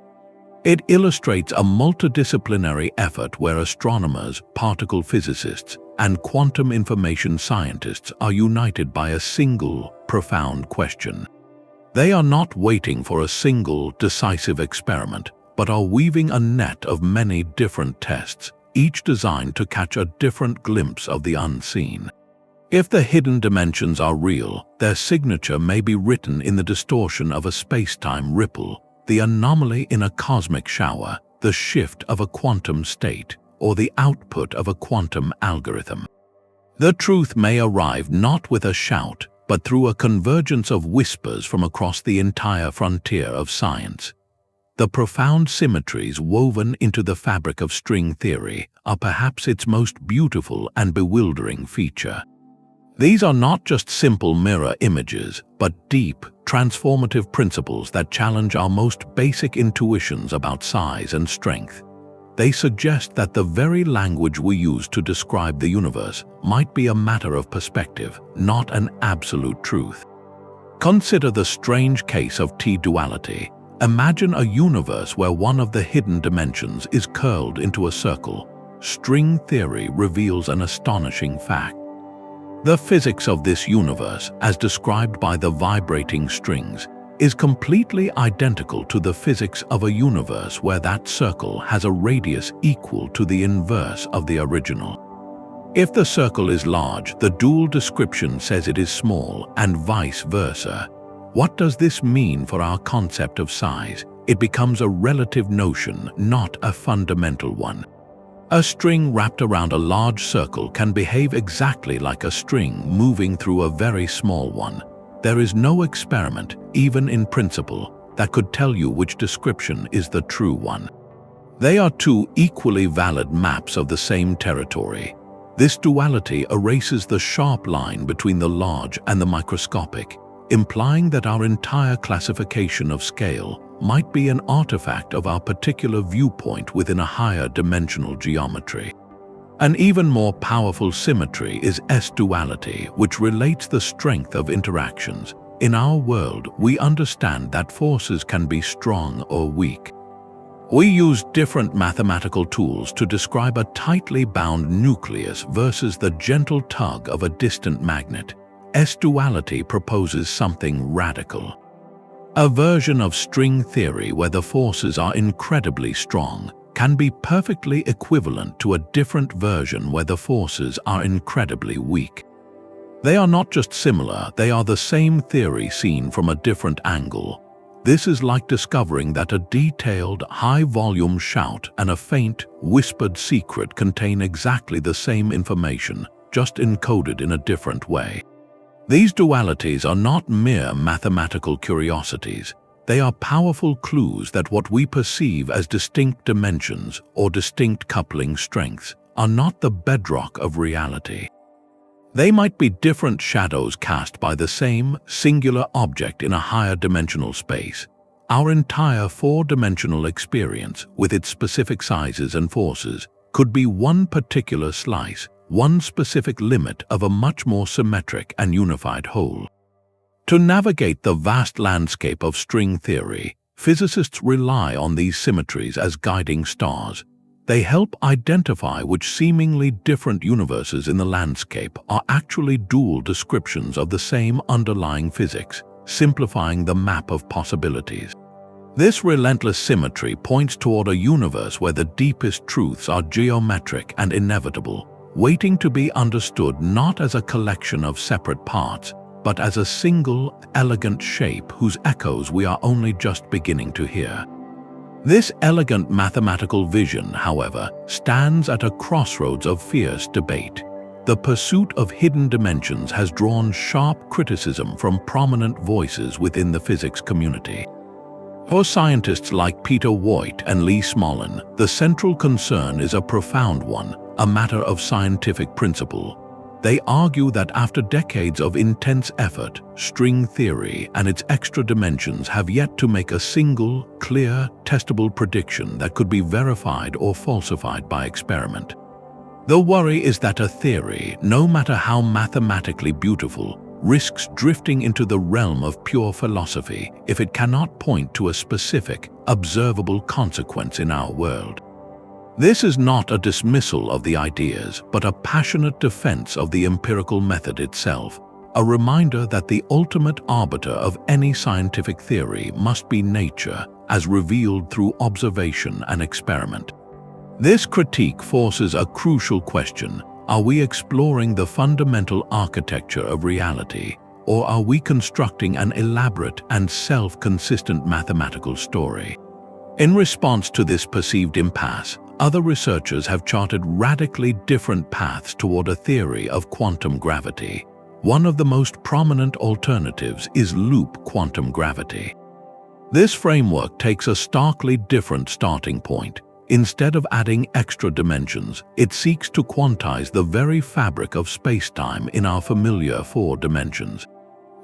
[SPEAKER 1] It illustrates a multidisciplinary effort where astronomers, particle physicists, and quantum information scientists are united by a single, profound question. They are not waiting for a single, decisive experiment, but are weaving a net of many different tests, each designed to catch a different glimpse of the unseen. If the hidden dimensions are real, their signature may be written in the distortion of a space-time ripple, the anomaly in a cosmic shower, the shift of a quantum state, or the output of a quantum algorithm. The truth may arrive not with a shout, but through a convergence of whispers from across the entire frontier of science. The profound symmetries woven into the fabric of string theory are perhaps its most beautiful and bewildering feature. These are not just simple mirror images, but deep, transformative principles that challenge our most basic intuitions about size and strength. They suggest that the very language we use to describe the universe might be a matter of perspective, not an absolute truth. Consider the strange case of T-Duality. Imagine a universe where one of the hidden dimensions is curled into a circle. String theory reveals an astonishing fact. The physics of this universe, as described by the vibrating strings, is completely identical to the physics of a universe where that circle has a radius equal to the inverse of the original. If the circle is large, the dual description says it is small, and vice versa. What does this mean for our concept of size? It becomes a relative notion, not a fundamental one. A string wrapped around a large circle can behave exactly like a string moving through a very small one. There is no experiment, even in principle, that could tell you which description is the true one. They are two equally valid maps of the same territory. This duality erases the sharp line between the large and the microscopic, implying that our entire classification of scale might be an artifact of our particular viewpoint within a higher dimensional geometry. An even more powerful symmetry is S-Duality, which relates the strength of interactions. In our world, we understand that forces can be strong or weak. We use different mathematical tools to describe a tightly bound nucleus versus the gentle tug of a distant magnet. S-Duality proposes something radical. A version of string theory where the forces are incredibly strong can be perfectly equivalent to a different version where the forces are incredibly weak. They are not just similar, they are the same theory seen from a different angle. This is like discovering that a detailed, high-volume shout and a faint, whispered secret contain exactly the same information, just encoded in a different way. These dualities are not mere mathematical curiosities. They are powerful clues that what we perceive as distinct dimensions or distinct coupling strengths are not the bedrock of reality. They might be different shadows cast by the same singular object in a higher dimensional space. Our entire four-dimensional experience, with its specific sizes and forces, could be one particular slice, one specific limit of a much more symmetric and unified whole. To navigate the vast landscape of string theory, physicists rely on these symmetries as guiding stars. They help identify which seemingly different universes in the landscape are actually dual descriptions of the same underlying physics, simplifying the map of possibilities. This relentless symmetry points toward a universe where the deepest truths are geometric and inevitable, waiting to be understood not as a collection of separate parts, but as a single, elegant shape whose echoes we are only just beginning to hear. This elegant mathematical vision, however, stands at a crossroads of fierce debate. The pursuit of hidden dimensions has drawn sharp criticism from prominent voices within the physics community. For scientists like Peter Woit and Lee Smolin, the central concern is a profound one, a matter of scientific principle. They argue that after decades of intense effort, string theory and its extra dimensions have yet to make a single, clear, testable prediction that could be verified or falsified by experiment. The worry is that a theory, no matter how mathematically beautiful, risks drifting into the realm of pure philosophy if it cannot point to a specific, observable consequence in our world. This is not a dismissal of the ideas, but a passionate defense of the empirical method itself. a reminder that the ultimate arbiter of any scientific theory must be nature, as revealed through observation and experiment. This critique forces a crucial question: are we exploring the fundamental architecture of reality, or are we constructing an elaborate and self-consistent mathematical story? In response to this perceived impasse, other researchers have charted radically different paths toward a theory of quantum gravity. One of the most prominent alternatives is loop quantum gravity. This framework takes a starkly different starting point. Instead of adding extra dimensions, it seeks to quantize the very fabric of space-time in our familiar 4 dimensions.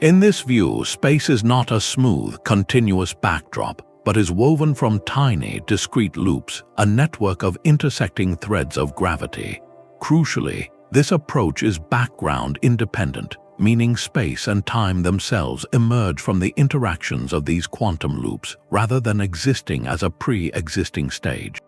[SPEAKER 1] In this view, space is not a smooth, continuous backdrop, but is woven from tiny, discrete loops, a network of intersecting threads of gravity. Crucially, this approach is background independent, meaning space and time themselves emerge from the interactions of these quantum loops rather than existing as a pre-existing stage.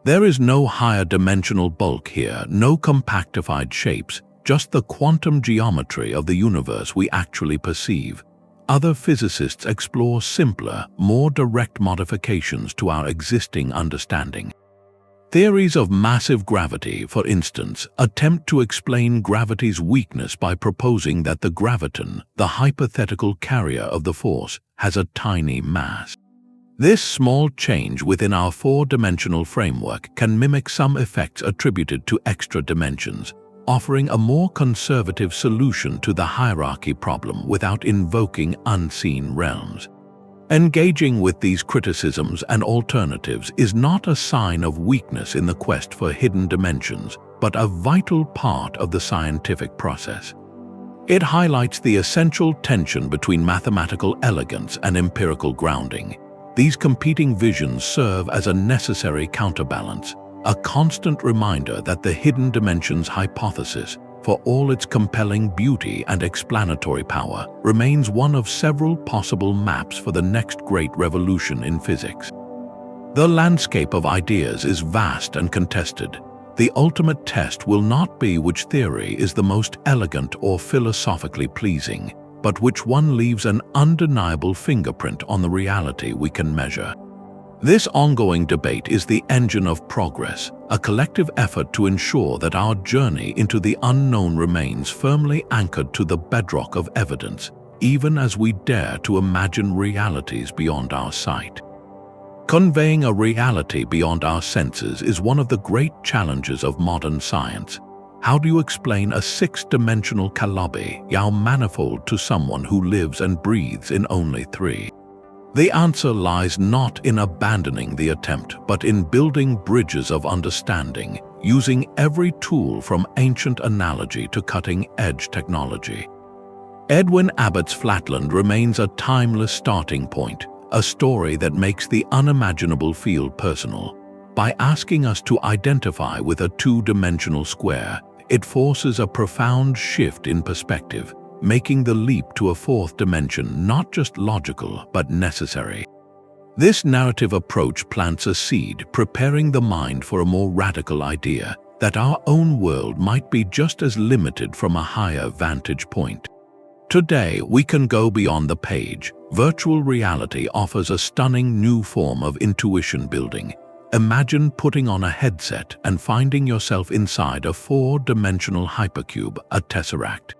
[SPEAKER 1] There is no higher dimensional bulk here, no compactified shapes, just the quantum geometry of the universe we actually perceive. Other physicists explore simpler, more direct modifications to our existing understanding. Theories of massive gravity, for instance, attempt to explain gravity's weakness by proposing that the graviton, the hypothetical carrier of the force, has a tiny mass. This small change within our 4-dimensional framework can mimic some effects attributed to extra dimensions, offering a more conservative solution to the hierarchy problem without invoking unseen realms. Engaging with these criticisms and alternatives is not a sign of weakness in the quest for hidden dimensions, but a vital part of the scientific process. It highlights the essential tension between mathematical elegance and empirical grounding. These competing visions serve as a necessary counterbalance, a constant reminder that the hidden dimensions hypothesis, for all its compelling beauty and explanatory power, remains one of several possible maps for the next great revolution in physics. The landscape of ideas is vast and contested. The ultimate test will not be which theory is the most elegant or philosophically pleasing, but which one leaves an undeniable fingerprint on the reality we can measure. This ongoing debate is the engine of progress, a collective effort to ensure that our journey into the unknown remains firmly anchored to the bedrock of evidence, even as we dare to imagine realities beyond our sight. Conveying a reality beyond our senses is one of the great challenges of modern science. How do you explain a 6-dimensional Calabi-Yau manifold to someone who lives and breathes in only 3? The answer lies not in abandoning the attempt, but in building bridges of understanding, using every tool from ancient analogy to cutting-edge technology. Edwin Abbott's Flatland remains a timeless starting point, a story that makes the unimaginable feel personal. By asking us to identify with a 2-dimensional square, it forces a profound shift in perspective, making the leap to a 4th dimension not just logical but necessary. This narrative approach plants a seed, preparing the mind for a more radical idea that our own world might be just as limited from a higher vantage point. Today, we can go beyond the page. Virtual reality offers a stunning new form of intuition building. Imagine putting on a headset and finding yourself inside a 4-dimensional hypercube, a tesseract.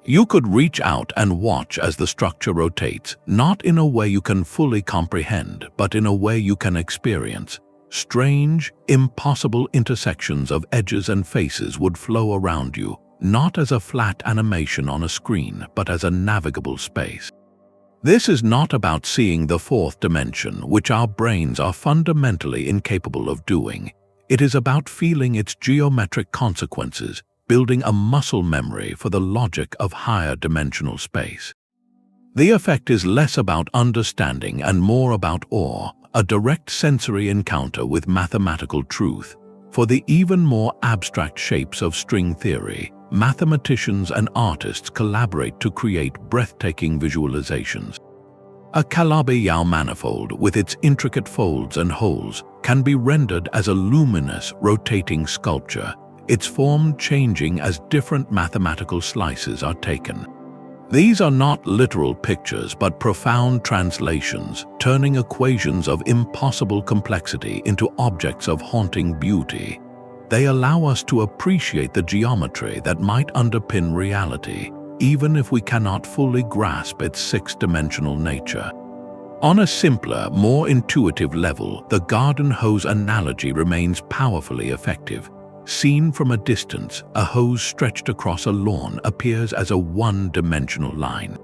[SPEAKER 1] You could reach out and watch as the structure rotates, not in a way you can fully comprehend, but in a way you can experience. Strange, impossible intersections of edges and faces would flow around you, not as a flat animation on a screen, but as a navigable space. This is not about seeing the 4th dimension, which our brains are fundamentally incapable of doing. It is about feeling its geometric consequences, building a muscle memory for the logic of higher dimensional space. The effect is less about understanding and more about awe, a direct sensory encounter with mathematical truth. For the even more abstract shapes of string theory, mathematicians and artists collaborate to create breathtaking visualizations. A Calabi-Yau manifold, with its intricate folds and holes, can be rendered as a luminous, rotating sculpture, its form changing as different mathematical slices are taken. These are not literal pictures but profound translations, turning equations of impossible complexity into objects of haunting beauty. They allow us to appreciate the geometry that might underpin reality, even if we cannot fully grasp its six-dimensional nature. On a simpler, more intuitive level, the garden hose analogy remains powerfully effective. Seen from a distance, a hose stretched across a lawn appears as a one-dimensional line.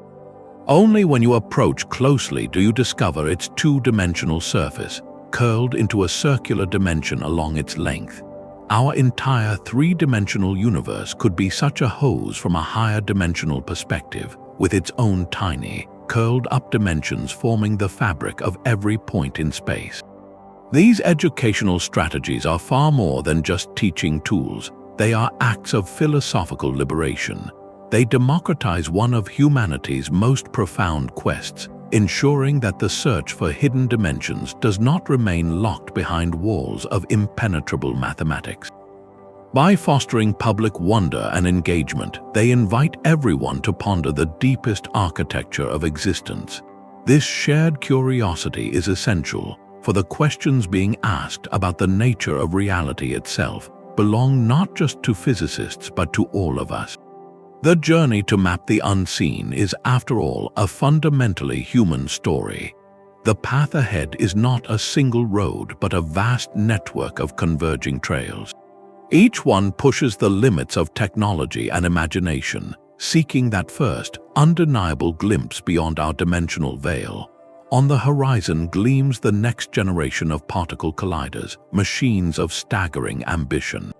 [SPEAKER 1] Only when you approach closely do you discover its two-dimensional surface, curled into a circular dimension along its length. Our entire three-dimensional universe could be such a hose from a higher dimensional perspective, with its own tiny, curled-up dimensions forming the fabric of every point in space. These educational strategies are far more than just teaching tools. They are acts of philosophical liberation. They democratize one of humanity's most profound quests, ensuring that the search for hidden dimensions does not remain locked behind walls of impenetrable mathematics. By fostering public wonder and engagement, they invite everyone to ponder the deepest architecture of existence. This shared curiosity is essential, for the questions being asked about the nature of reality itself belong not just to physicists but to all of us. The journey to map the unseen is, after all, a fundamentally human story. The path ahead is not a single road but a vast network of converging trails. Each one pushes the limits of technology and imagination, seeking that first, undeniable glimpse beyond our dimensional veil. On the horizon gleams the next generation of particle colliders, machines of staggering ambition.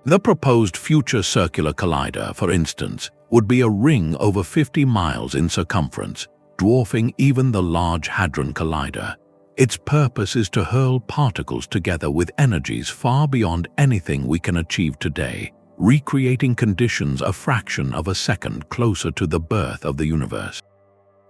[SPEAKER 1] The proposed future circular collider, for instance, would be a ring over 50 miles in circumference, dwarfing even the Large Hadron Collider. Its purpose is to hurl particles together with energies far beyond anything we can achieve today, recreating conditions a fraction of a second closer to the birth of the universe.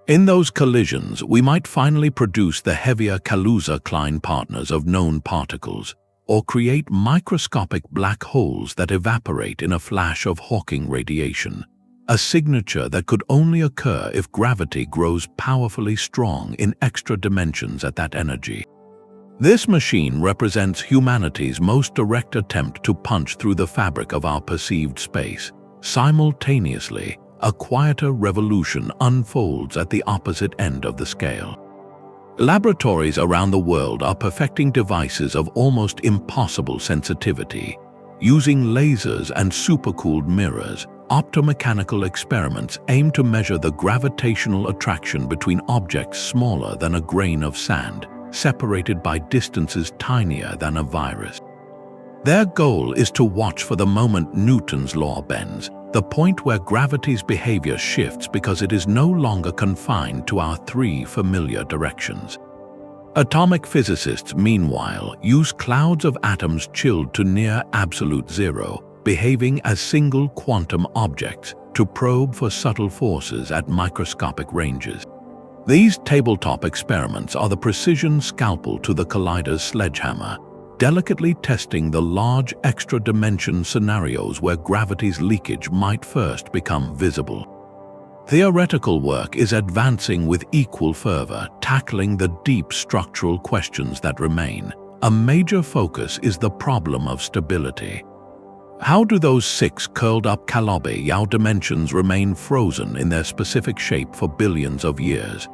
[SPEAKER 1] In those collisions, we might finally produce the heavier Kaluza-Klein partners of known particles, or create microscopic black holes that evaporate in a flash of Hawking radiation, a signature that could only occur if gravity grows powerfully strong in extra dimensions at that energy. This machine represents humanity's most direct attempt to punch through the fabric of our perceived space. Simultaneously, a quieter revolution unfolds at the opposite end of the scale. Laboratories around the world are perfecting devices of almost impossible sensitivity. Using lasers and supercooled mirrors, optomechanical experiments aim to measure the gravitational attraction between objects smaller than a grain of sand, separated by distances tinier than a virus. Their goal is to watch for the moment Newton's law bends, the point where gravity's behavior shifts because it is no longer confined to our three familiar directions. Atomic physicists, meanwhile, use clouds of atoms chilled to near absolute zero, behaving as single quantum objects, to probe for subtle forces at microscopic ranges. These tabletop experiments are the precision scalpel to the collider's sledgehammer, delicately testing the large extra-dimension scenarios where gravity's leakage might first become visible. Theoretical work is advancing with equal fervor, tackling the deep structural questions that remain. A major focus is the problem of stability. How do those six curled-up Calabi-Yau dimensions remain frozen in their specific shape for billions of years?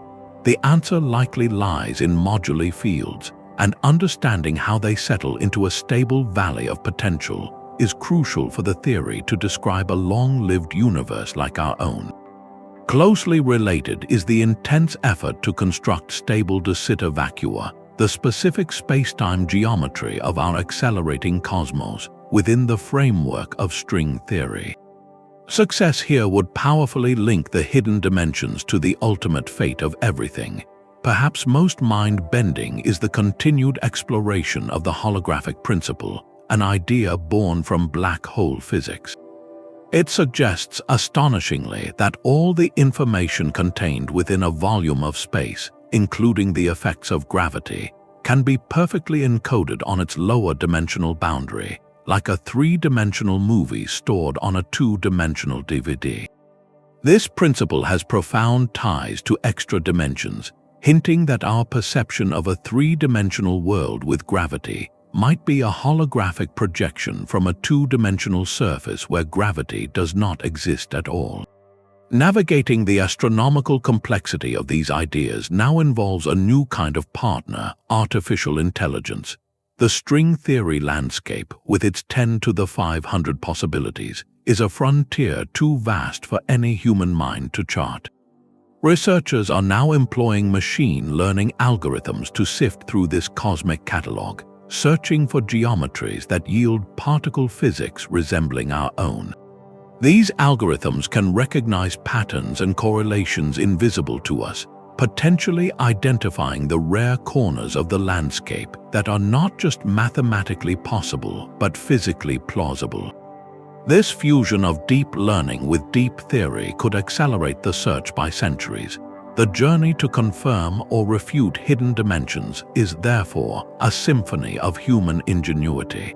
[SPEAKER 1] The answer likely lies in moduli fields, and understanding how they settle into a stable valley of potential is crucial for the theory to describe a long-lived universe like our own. Closely related is the intense effort to construct stable de sitter vacua, the specific spacetime geometry of our accelerating cosmos, within the framework of string theory. Success here would powerfully link the hidden dimensions to the ultimate fate of everything. Perhaps most mind-bending is the continued exploration of the holographic principle, an idea born from black hole physics. It suggests astonishingly that all the information contained within a volume of space, including the effects of gravity, can be perfectly encoded on its lower dimensional boundary, like a three-dimensional movie stored on a two-dimensional DVD. This principle has profound ties to extra dimensions, hinting that our perception of a three-dimensional world with gravity might be a holographic projection from a two-dimensional surface where gravity does not exist at all. Navigating the astronomical complexity of these ideas now involves a new kind of partner, artificial intelligence. The string theory landscape, with its 10 to the 500 possibilities, is a frontier too vast for any human mind to chart. Researchers are now employing machine learning algorithms to sift through this cosmic catalog, searching for geometries that yield particle physics resembling our own. These algorithms can recognize patterns and correlations invisible to us, potentially identifying the rare corners of the landscape that are not just mathematically possible but physically plausible. This fusion of deep learning with deep theory could accelerate the search by centuries. The journey to confirm or refute hidden dimensions is therefore a symphony of human ingenuity.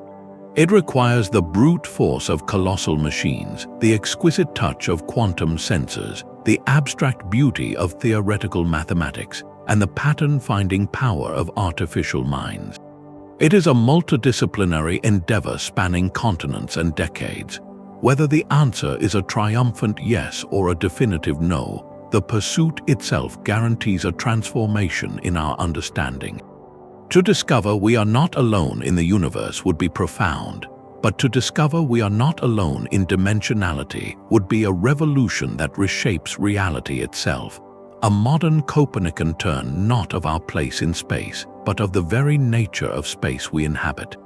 [SPEAKER 1] It requires the brute force of colossal machines, the exquisite touch of quantum sensors, the abstract beauty of theoretical mathematics, and the pattern-finding power of artificial minds. It is a multidisciplinary endeavor spanning continents and decades. Whether the answer is a triumphant yes or a definitive no, the pursuit itself guarantees a transformation in our understanding. To discover we are not alone in the universe would be profound, but to discover we are not alone in dimensionality would be a revolution that reshapes reality itself, a modern Copernican turn not of our place in space, but of the very nature of space we inhabit.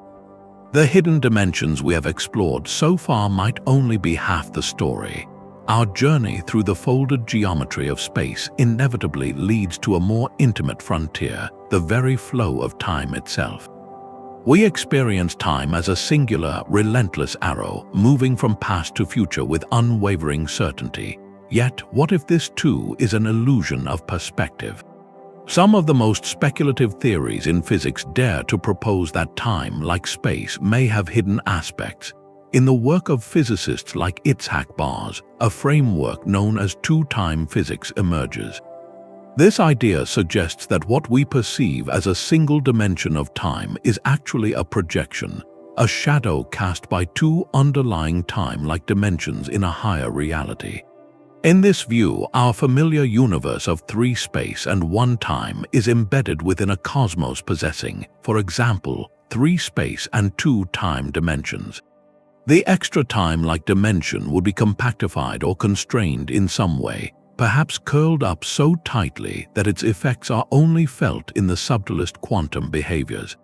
[SPEAKER 1] The hidden dimensions we have explored so far might only be half the story. Our journey through the folded geometry of space inevitably leads to a more intimate frontier, the very flow of time itself. We experience time as a singular, relentless arrow, moving from past to future with unwavering certainty. Yet, what if this too is an illusion of perspective? Some of the most speculative theories in physics dare to propose that time, like space, may have hidden aspects. In the work of physicists like Itzhak Bars, a framework known as two-time physics emerges. This idea suggests that what we perceive as a single dimension of time is actually a projection, a shadow cast by two underlying time-like dimensions in a higher reality. In this view, our familiar universe of three space and one time is embedded within a cosmos possessing, for example, three space and two time dimensions. The extra time-like dimension would be compactified or constrained in some way, perhaps curled up so tightly that its effects are only felt in the subtlest quantum behaviors.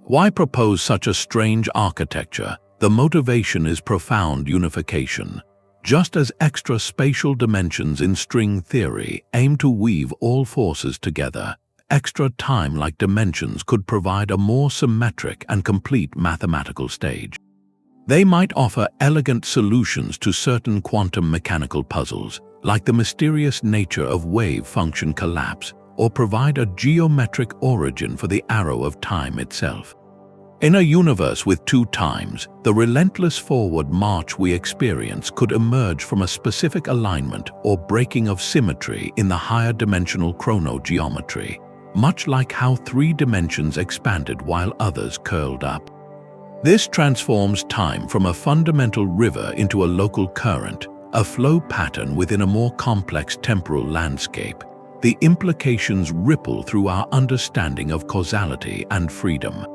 [SPEAKER 1] Why propose such a strange architecture? The motivation is profound unification. Just as extra spatial dimensions in string theory aim to weave all forces together, extra time-like dimensions could provide a more symmetric and complete mathematical stage. They might offer elegant solutions to certain quantum mechanical puzzles, like the mysterious nature of wave function collapse, or provide a geometric origin for the arrow of time itself. In a universe with two times, the relentless forward march we experience could emerge from a specific alignment or breaking of symmetry in the higher dimensional chronogeometry, much like how three dimensions expanded while others curled up. This transforms time from a fundamental river into a local current, a flow pattern within a more complex temporal landscape. The implications ripple through our understanding of causality and freedom.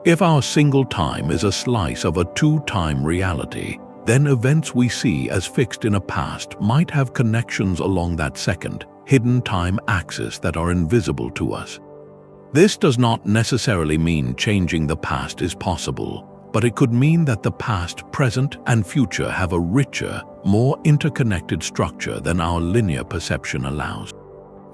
[SPEAKER 1] If our single time is a slice of a two-time reality, then events we see as fixed in a past might have connections along that second, hidden time axis that are invisible to us. This does not necessarily mean changing the past is possible, but it could mean that the past, present, and future have a richer, more interconnected structure than our linear perception allows.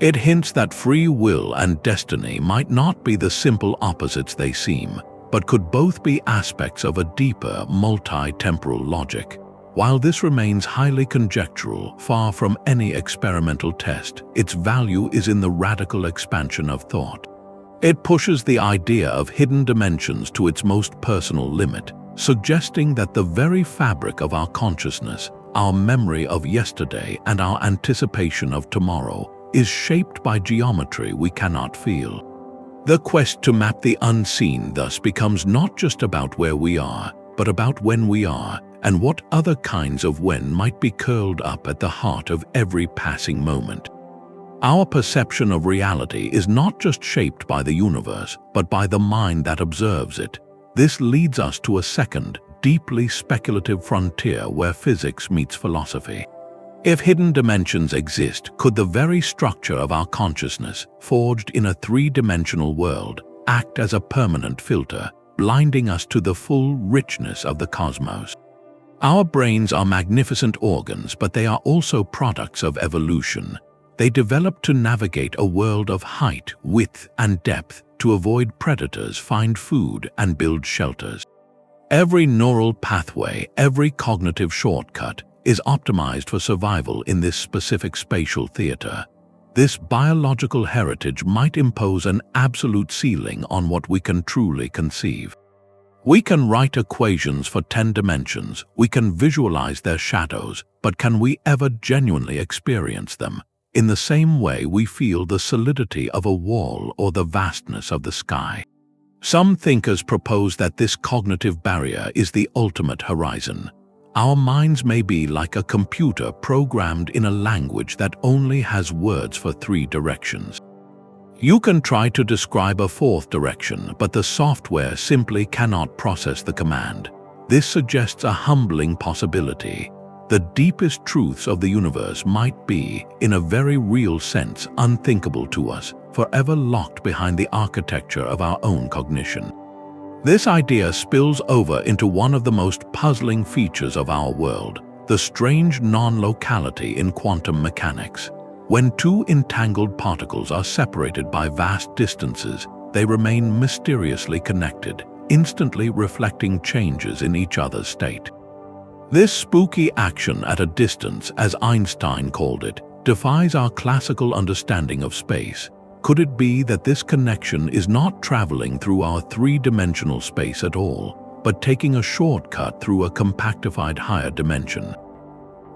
[SPEAKER 1] It hints that free will and destiny might not be the simple opposites they seem, but could both be aspects of a deeper, multi-temporal logic. While this remains highly conjectural, far from any experimental test, its value is in the radical expansion of thought. It pushes the idea of hidden dimensions to its most personal limit, suggesting that the very fabric of our consciousness, our memory of yesterday and our anticipation of tomorrow is shaped by geometry we cannot feel. The quest to map the unseen thus becomes not just about where we are, but about when we are and what other kinds of when might be curled up at the heart of every passing moment. Our perception of reality is not just shaped by the universe, but by the mind that observes it. This leads us to a second, deeply speculative frontier where physics meets philosophy. If hidden dimensions exist, could the very structure of our consciousness, forged in a three-dimensional world, act as a permanent filter, blinding us to the full richness of the cosmos? Our brains are magnificent organs, but they are also products of evolution. They developed to navigate a world of height, width, and depth, to avoid predators, find food, and build shelters. Every neural pathway, every cognitive shortcut, is optimized for survival in this specific spatial theater. This biological heritage might impose an absolute ceiling on what we can truly conceive. We can write equations for 10 dimensions, we can visualize their shadows, but can we ever genuinely experience them? In the same way we feel the solidity of a wall or the vastness of the sky. Some thinkers propose that this cognitive barrier is the ultimate horizon. Our minds may be like a computer programmed in a language that only has words for 3 directions. You can try to describe a 4th direction, but the software simply cannot process the command. This suggests a humbling possibility. The deepest truths of the universe might be, in a very real sense, unthinkable to us, forever locked behind the architecture of our own cognition. This idea spills over into one of the most puzzling features of our world, the strange non-locality in quantum mechanics. When 2 entangled particles are separated by vast distances, they remain mysteriously connected, instantly reflecting changes in each other's state. This spooky action at a distance, as Einstein called it, defies our classical understanding of space. Could it be that this connection is not traveling through our 3-dimensional space at all, but taking a shortcut through a compactified higher dimension?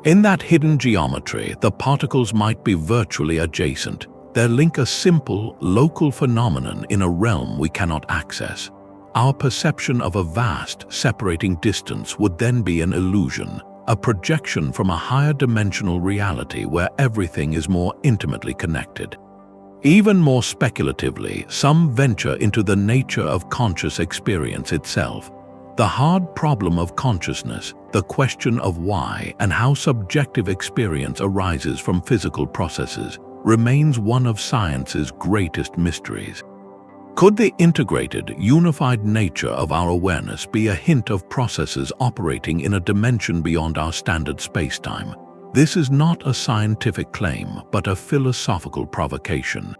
[SPEAKER 1] In that hidden geometry, the particles might be virtually adjacent. Their link a simple, local phenomenon in a realm we cannot access. Our perception of a vast, separating distance would then be an illusion, a projection from a higher dimensional reality where everything is more intimately connected. Even more speculatively, some venture into the nature of conscious experience itself. The hard problem of consciousness, the question of why and how subjective experience arises from physical processes, remains one of science's greatest mysteries. Could the integrated, unified nature of our awareness be a hint of processes operating in a dimension beyond our standard space-time? This is not a scientific claim, but a philosophical provocation.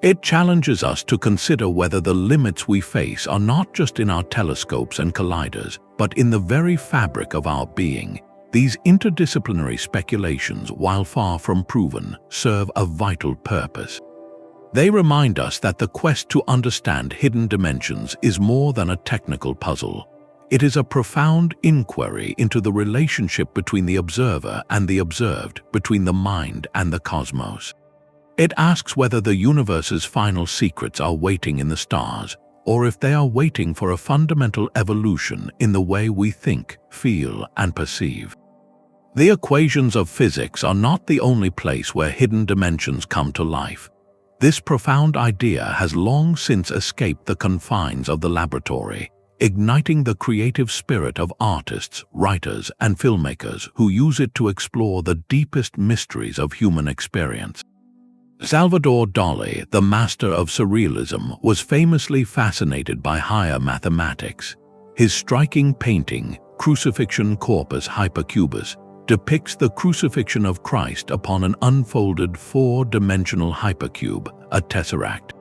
[SPEAKER 1] It challenges us to consider whether the limits we face are not just in our telescopes and colliders, but in the very fabric of our being. These interdisciplinary speculations, while far from proven, serve a vital purpose. They remind us that the quest to understand hidden dimensions is more than a technical puzzle. It is a profound inquiry into the relationship between the observer and the observed, between the mind and the cosmos. It asks whether the universe's final secrets are waiting in the stars, or if they are waiting for a fundamental evolution in the way we think, feel, and perceive. The equations of physics are not the only place where hidden dimensions come to life. This profound idea has long since escaped the confines of the laboratory, igniting the creative spirit of artists, writers, and filmmakers who use it to explore the deepest mysteries of human experience. Salvador Dali, the master of surrealism, was famously fascinated by higher mathematics. His striking painting, Crucifixion Corpus Hypercubus, depicts the crucifixion of Christ upon an unfolded 4-dimensional hypercube, a tesseract.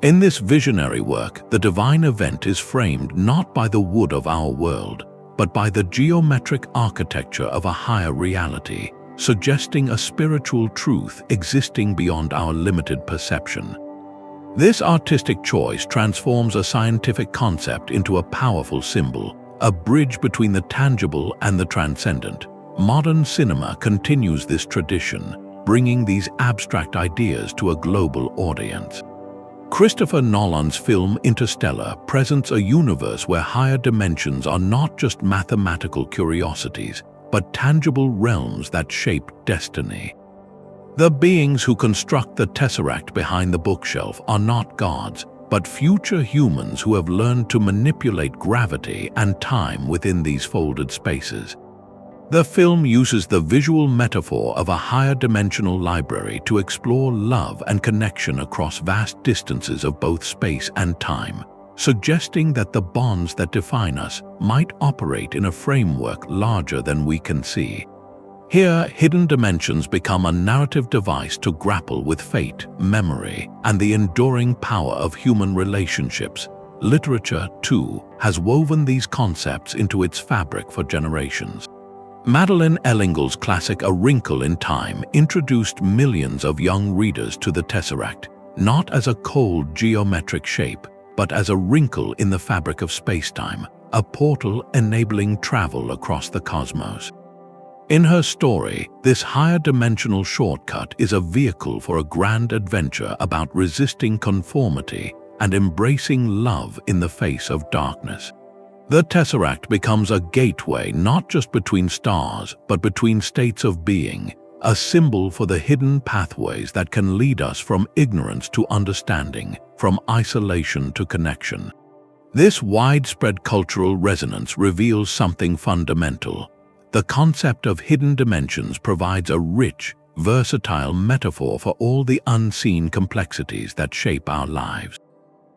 [SPEAKER 1] In this visionary work, the divine event is framed not by the wood of our world, but by the geometric architecture of a higher reality, suggesting a spiritual truth existing beyond our limited perception. This artistic choice transforms a scientific concept into a powerful symbol, a bridge between the tangible and the transcendent. Modern cinema continues this tradition, bringing these abstract ideas to a global audience. Christopher Nolan's film Interstellar presents a universe where higher dimensions are not just mathematical curiosities, but tangible realms that shape destiny. The beings who construct the tesseract behind the bookshelf are not gods, but future humans who have learned to manipulate gravity and time within these folded spaces. The film uses the visual metaphor of a higher dimensional library to explore love and connection across vast distances of both space and time, suggesting that the bonds that define us might operate in a framework larger than we can see. Here, hidden dimensions become a narrative device to grapple with fate, memory, and the enduring power of human relationships. Literature, too, has woven these concepts into its fabric for generations. Madeleine L'Engle's classic A Wrinkle in Time introduced millions of young readers to the tesseract, not as a cold geometric shape, but as a wrinkle in the fabric of spacetime, a portal enabling travel across the cosmos. In her story, this higher dimensional shortcut is a vehicle for a grand adventure about resisting conformity and embracing love in the face of darkness. The tesseract becomes a gateway not just between stars, but between states of being, a symbol for the hidden pathways that can lead us from ignorance to understanding, from isolation to connection. This widespread cultural resonance reveals something fundamental. The concept of hidden dimensions provides a rich, versatile metaphor for all the unseen complexities that shape our lives.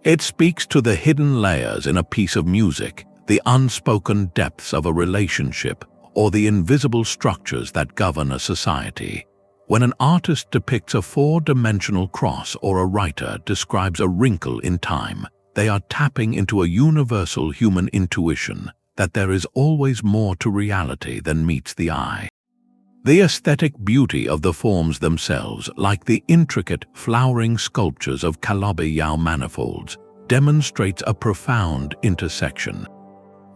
[SPEAKER 1] It speaks to the hidden layers in a piece of music, the unspoken depths of a relationship, or the invisible structures that govern a society. When an artist depicts a four-dimensional cross or a writer describes a wrinkle in time, they are tapping into a universal human intuition that there is always more to reality than meets the eye. The aesthetic beauty of the forms themselves, like the intricate, flowering sculptures of Calabi-Yau Manifolds, demonstrates a profound intersection.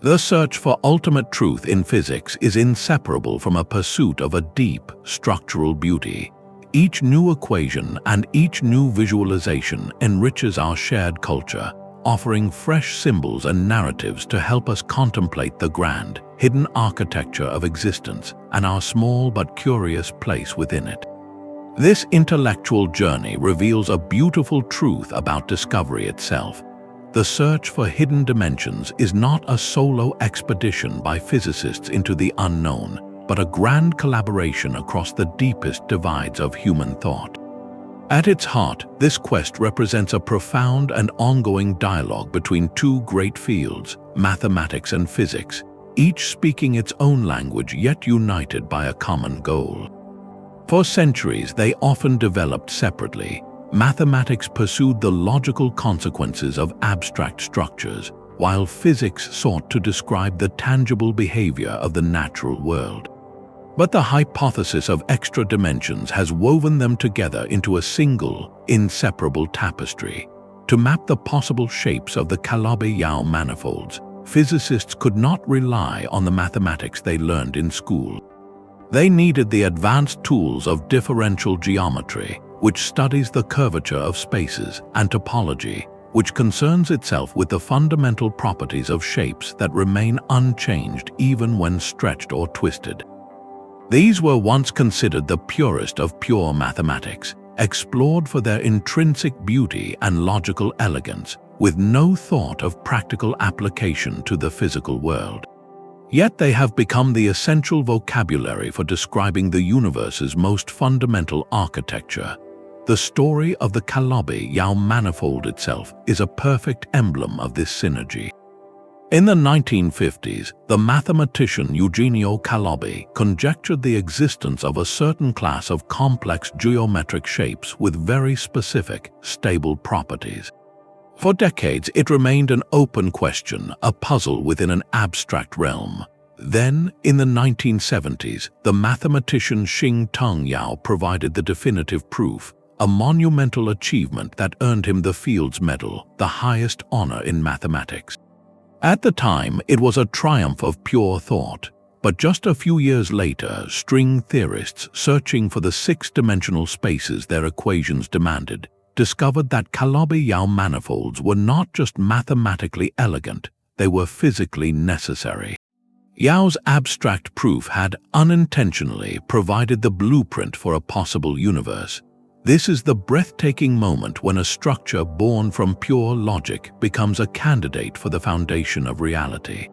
[SPEAKER 1] The search for ultimate truth in physics is inseparable from a pursuit of a deep, structural beauty. Each new equation and each new visualization enriches our shared culture, offering fresh symbols and narratives to help us contemplate the grand, hidden architecture of existence and our small but curious place within it. This intellectual journey reveals a beautiful truth about discovery itself. The search for hidden dimensions is not a solo expedition by physicists into the unknown, but a grand collaboration across the deepest divides of human thought. At its heart, this quest represents a profound and ongoing dialogue between two great fields, mathematics and physics, each speaking its own language yet united by a common goal. For centuries, they often developed separately. Mathematics pursued the logical consequences of abstract structures, while physics sought to describe the tangible behavior of the natural world. But the hypothesis of extra dimensions has woven them together into a single, inseparable tapestry. To map the possible shapes of the Kalabi-Yau Manifolds, physicists could not rely on the mathematics they learned in school. They needed the advanced tools of differential geometry, which studies the curvature of spaces, and topology, which concerns itself with the fundamental properties of shapes that remain unchanged even when stretched or twisted. These were once considered the purest of pure mathematics, explored for their intrinsic beauty and logical elegance, with no thought of practical application to the physical world. Yet they have become the essential vocabulary for describing the universe's most fundamental architecture. The story of the Calabi-Yau Manifold itself is a perfect emblem of this synergy. In the 1950s, the mathematician Eugenio Calabi conjectured the existence of a certain class of complex geometric shapes with very specific, stable properties. For decades, it remained an open question, a puzzle within an abstract realm. Then, in the 1970s, the mathematician Xing-Tung Yau provided the definitive proof, a monumental achievement that earned him the Fields Medal, the highest honor in mathematics. At the time, it was a triumph of pure thought. But just a few years later, string theorists searching for the six-dimensional spaces their equations demanded discovered that Calabi-Yau manifolds were not just mathematically elegant, they were physically necessary. Yau's abstract proof had unintentionally provided the blueprint for a possible universe. This is the breathtaking moment when a structure born from pure logic becomes a candidate for the foundation of reality.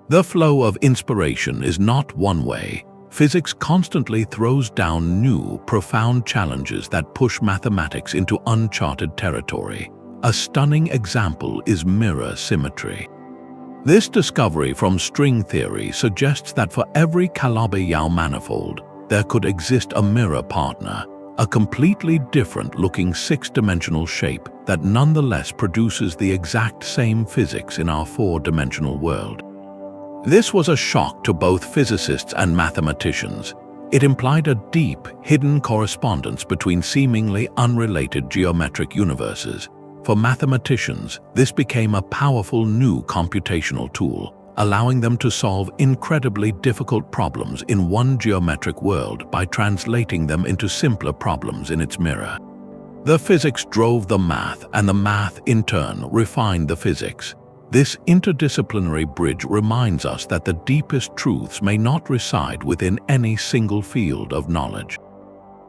[SPEAKER 1] The flow of inspiration is not one way. Physics constantly throws down new, profound challenges that push mathematics into uncharted territory. A stunning example is mirror symmetry. This discovery from string theory suggests that for every Calabi-Yau manifold, there could exist a mirror partner, a completely different-looking six-dimensional shape that nonetheless produces the exact same physics in our four-dimensional world. This was a shock to both physicists and mathematicians. It implied a deep, hidden correspondence between seemingly unrelated geometric universes. For mathematicians, this became a powerful new computational tool, allowing them to solve incredibly difficult problems in one geometric world by translating them into simpler problems in its mirror. The physics drove the math, and the math, in turn, refined the physics. This interdisciplinary bridge reminds us that the deepest truths may not reside within any single field of knowledge.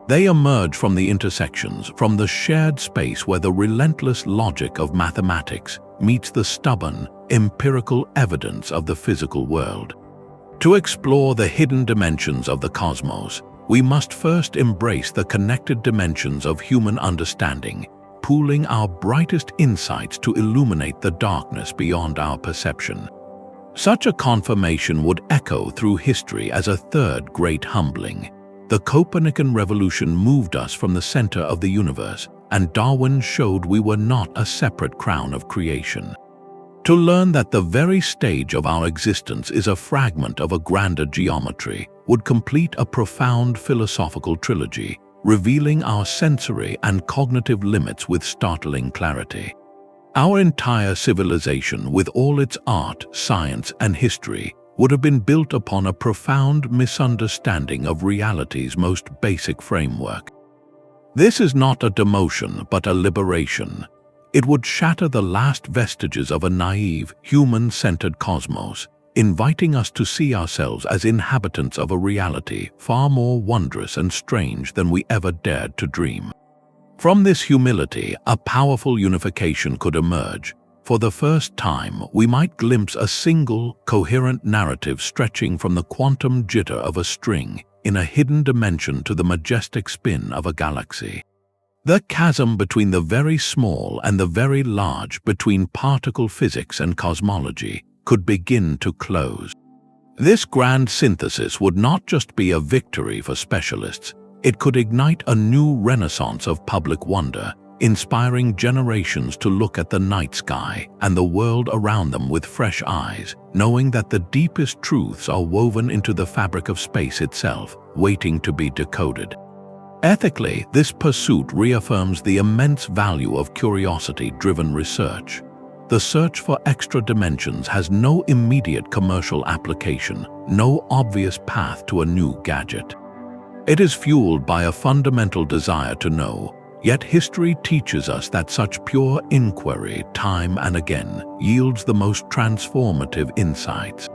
[SPEAKER 1] They emerge from the intersections, from the shared space where the relentless logic of mathematics meets the stubborn, empirical evidence of the physical world. To explore the hidden dimensions of the cosmos, we must first embrace the connected dimensions of human understanding, pooling our brightest insights to illuminate the darkness beyond our perception. Such a confirmation would echo through history as a third great humbling. The Copernican revolution moved us from the center of the universe, and Darwin showed we were not a separate crown of creation. To learn that the very stage of our existence is a fragment of a grander geometry would complete a profound philosophical trilogy, revealing our sensory and cognitive limits with startling clarity. Our entire civilization, with all its art, science, and history, would have been built upon a profound misunderstanding of reality's most basic framework. This is not a demotion, but a liberation. It would shatter the last vestiges of a naive, human-centered cosmos, inviting us to see ourselves as inhabitants of a reality far more wondrous and strange than we ever dared to dream. From this humility, a powerful unification could emerge. For the first time, we might glimpse a single, coherent narrative stretching from the quantum jitter of a string in a hidden dimension to the majestic spin of a galaxy. The chasm between the very small and the very large, between particle physics and cosmology, could begin to close. This grand synthesis would not just be a victory for specialists, it could ignite a new renaissance of public wonder, inspiring generations to look at the night sky and the world around them with fresh eyes, knowing that the deepest truths are woven into the fabric of space itself, waiting to be decoded. Ethically, this pursuit reaffirms the immense value of curiosity-driven research. The search for extra dimensions has no immediate commercial application, no obvious path to a new gadget. It is fueled by a fundamental desire to know, yet history teaches us that such pure inquiry, time and again, yields the most transformative insights.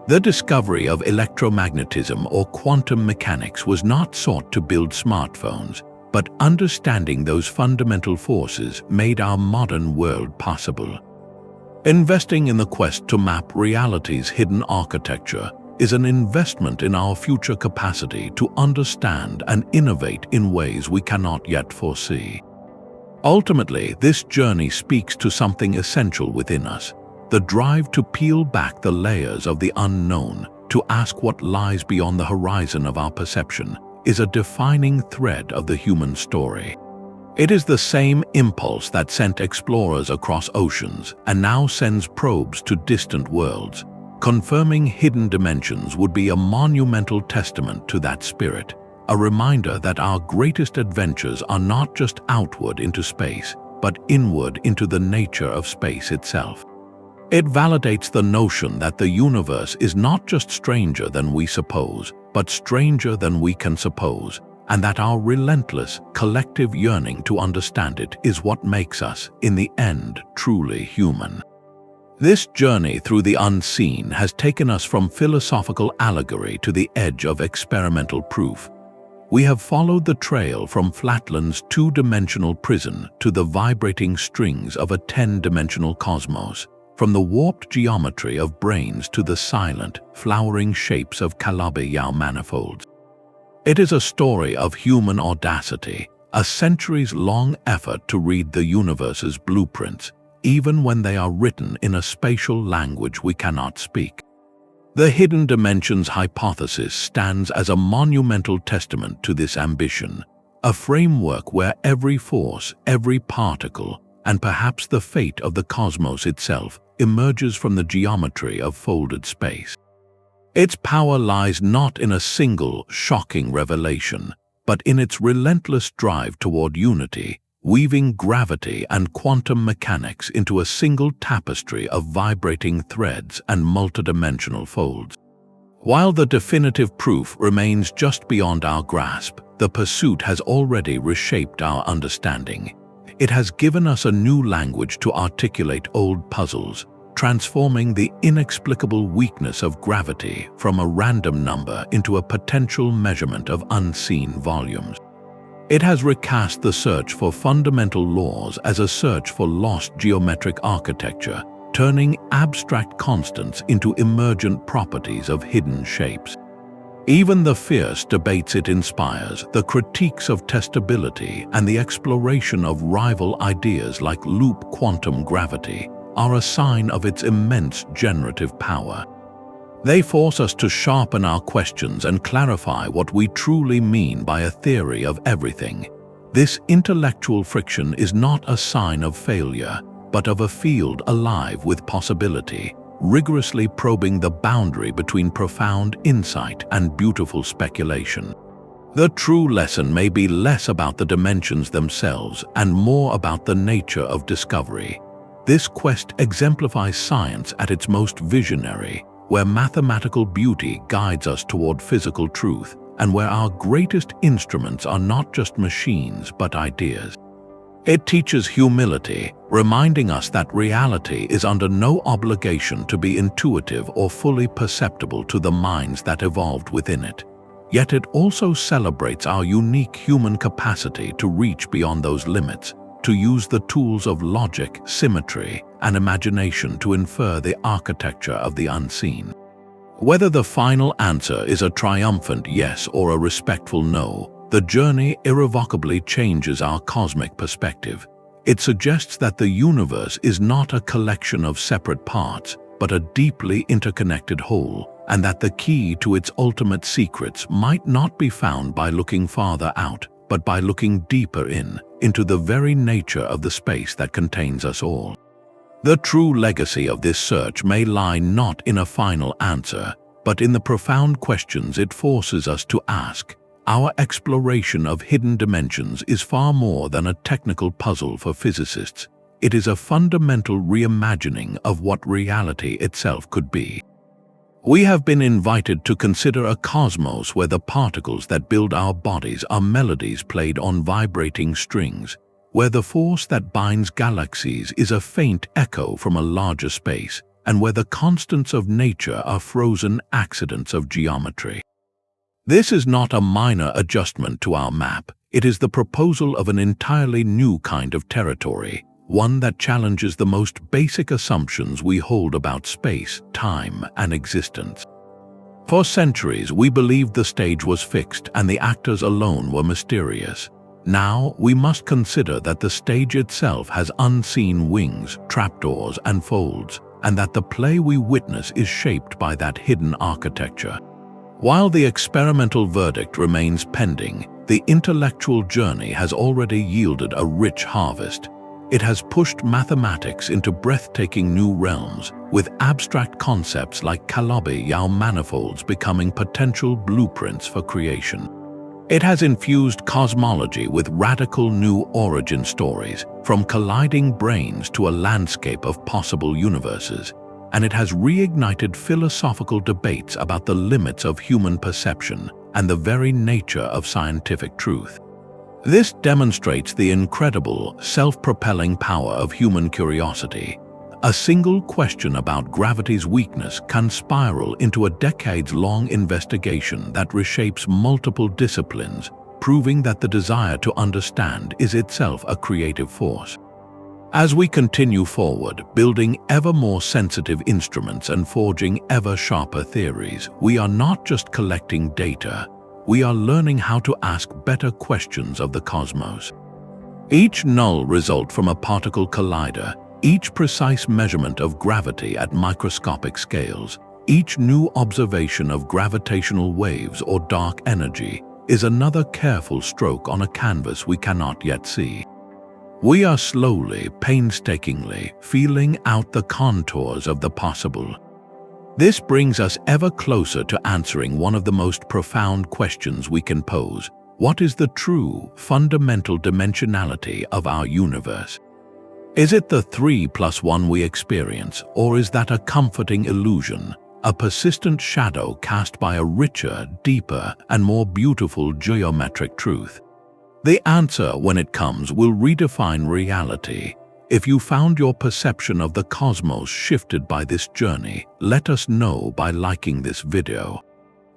[SPEAKER 1] The discovery of electromagnetism or quantum mechanics was not sought to build smartphones, but understanding those fundamental forces made our modern world possible. Investing in the quest to map reality's hidden architecture is an investment in our future capacity to understand and innovate in ways we cannot yet foresee. Ultimately, this journey speaks to something essential within us, the drive to peel back the layers of the unknown, to ask what lies beyond the horizon of our perception, is a defining thread of the human story. It is the same impulse that sent explorers across oceans and now sends probes to distant worlds. Confirming hidden dimensions would be a monumental testament to that spirit, a reminder that our greatest adventures are not just outward into space, but inward into the nature of space itself. It validates the notion that the universe is not just stranger than we suppose, but stranger than we can suppose, and that our relentless, collective yearning to understand it is what makes us, in the end, truly human. This journey through the unseen has taken us from philosophical allegory to the edge of experimental proof. We have followed the trail from Flatland's two-dimensional prison to the vibrating strings of a 10-dimensional cosmos, from the warped geometry of Branes to the silent, flowering shapes of Calabi-Yau Manifolds. It is a story of human audacity, a centuries-long effort to read the universe's blueprints, even when they are written in a spatial language we cannot speak. The hidden dimensions hypothesis stands as a monumental testament to this ambition, a framework where every force, every particle, and perhaps the fate of the cosmos itself emerges from the geometry of folded space. Its power lies not in a single, shocking revelation, but in its relentless drive toward unity, weaving gravity and quantum mechanics into a single tapestry of vibrating threads and multidimensional folds. While the definitive proof remains just beyond our grasp, the pursuit has already reshaped our understanding. It has given us a new language to articulate old puzzles, transforming the inexplicable weakness of gravity from a random number into a potential measurement of unseen volumes. It has recast the search for fundamental laws as a search for lost geometric architecture, turning abstract constants into emergent properties of hidden shapes. Even the fierce debates it inspires, the critiques of testability and the exploration of rival ideas like loop quantum gravity, are a sign of its immense generative power. They force us to sharpen our questions and clarify what we truly mean by a theory of everything. This intellectual friction is not a sign of failure, but of a field alive with possibility, rigorously probing the boundary between profound insight and beautiful speculation. The true lesson may be less about the dimensions themselves and more about the nature of discovery. This quest exemplifies science at its most visionary, where mathematical beauty guides us toward physical truth, and where our greatest instruments are not just machines but ideas. It teaches humility, reminding us that reality is under no obligation to be intuitive or fully perceptible to the minds that evolved within it. Yet it also celebrates our unique human capacity to reach beyond those limits, to use the tools of logic, symmetry, and imagination to infer the architecture of the unseen. Whether the final answer is a triumphant yes or a respectful no, the journey irrevocably changes our cosmic perspective. It suggests that the universe is not a collection of separate parts, but a deeply interconnected whole, and that the key to its ultimate secrets might not be found by looking farther out, but by looking deeper into the very nature of the space that contains us all. The true legacy of this search may lie not in a final answer, but in the profound questions it forces us to ask. Our exploration of hidden dimensions is far more than a technical puzzle for physicists. It is a fundamental reimagining of what reality itself could be. We have been invited to consider a cosmos where the particles that build our bodies are melodies played on vibrating strings, where the force that binds galaxies is a faint echo from a larger space, and where the constants of nature are frozen accidents of geometry. This is not a minor adjustment to our map. It is the proposal of an entirely new kind of territory, one that challenges the most basic assumptions we hold about space, time, and existence. For centuries, we believed the stage was fixed and the actors alone were mysterious. Now, we must consider that the stage itself has unseen wings, trapdoors, and folds, and that the play we witness is shaped by that hidden architecture. While the experimental verdict remains pending, the intellectual journey has already yielded a rich harvest. It has pushed mathematics into breathtaking new realms, with abstract concepts like Calabi-Yau Manifolds becoming potential blueprints for creation. It has infused cosmology with radical new origin stories, from colliding branes to a landscape of possible universes. and it has reignited philosophical debates about the limits of human perception and the very nature of scientific truth. This demonstrates the incredible, self-propelling power of human curiosity. A single question about gravity's weakness can spiral into a decades-long investigation that reshapes multiple disciplines, proving that the desire to understand is itself a creative force. As we continue forward, building ever more sensitive instruments and forging ever sharper theories, we are not just collecting data, we are learning how to ask better questions of the cosmos. Each null result from a particle collider, each precise measurement of gravity at microscopic scales, each new observation of gravitational waves or dark energy is another careful stroke on a canvas we cannot yet see. We are slowly, painstakingly feeling out the contours of the possible. This brings us ever closer to answering one of the most profound questions we can pose. What is the true, fundamental dimensionality of our universe? Is it the 3+1 we experience, or is that a comforting illusion, a persistent shadow cast by a richer, deeper, and more beautiful geometric truth? The answer, when it comes, will redefine reality. If you found your perception of the cosmos shifted by this journey, let us know by liking this video.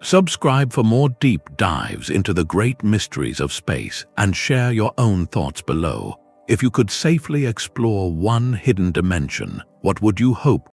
[SPEAKER 1] Subscribe for more deep dives into the great mysteries of space and share your own thoughts below. If you could safely explore one hidden dimension, what would you hope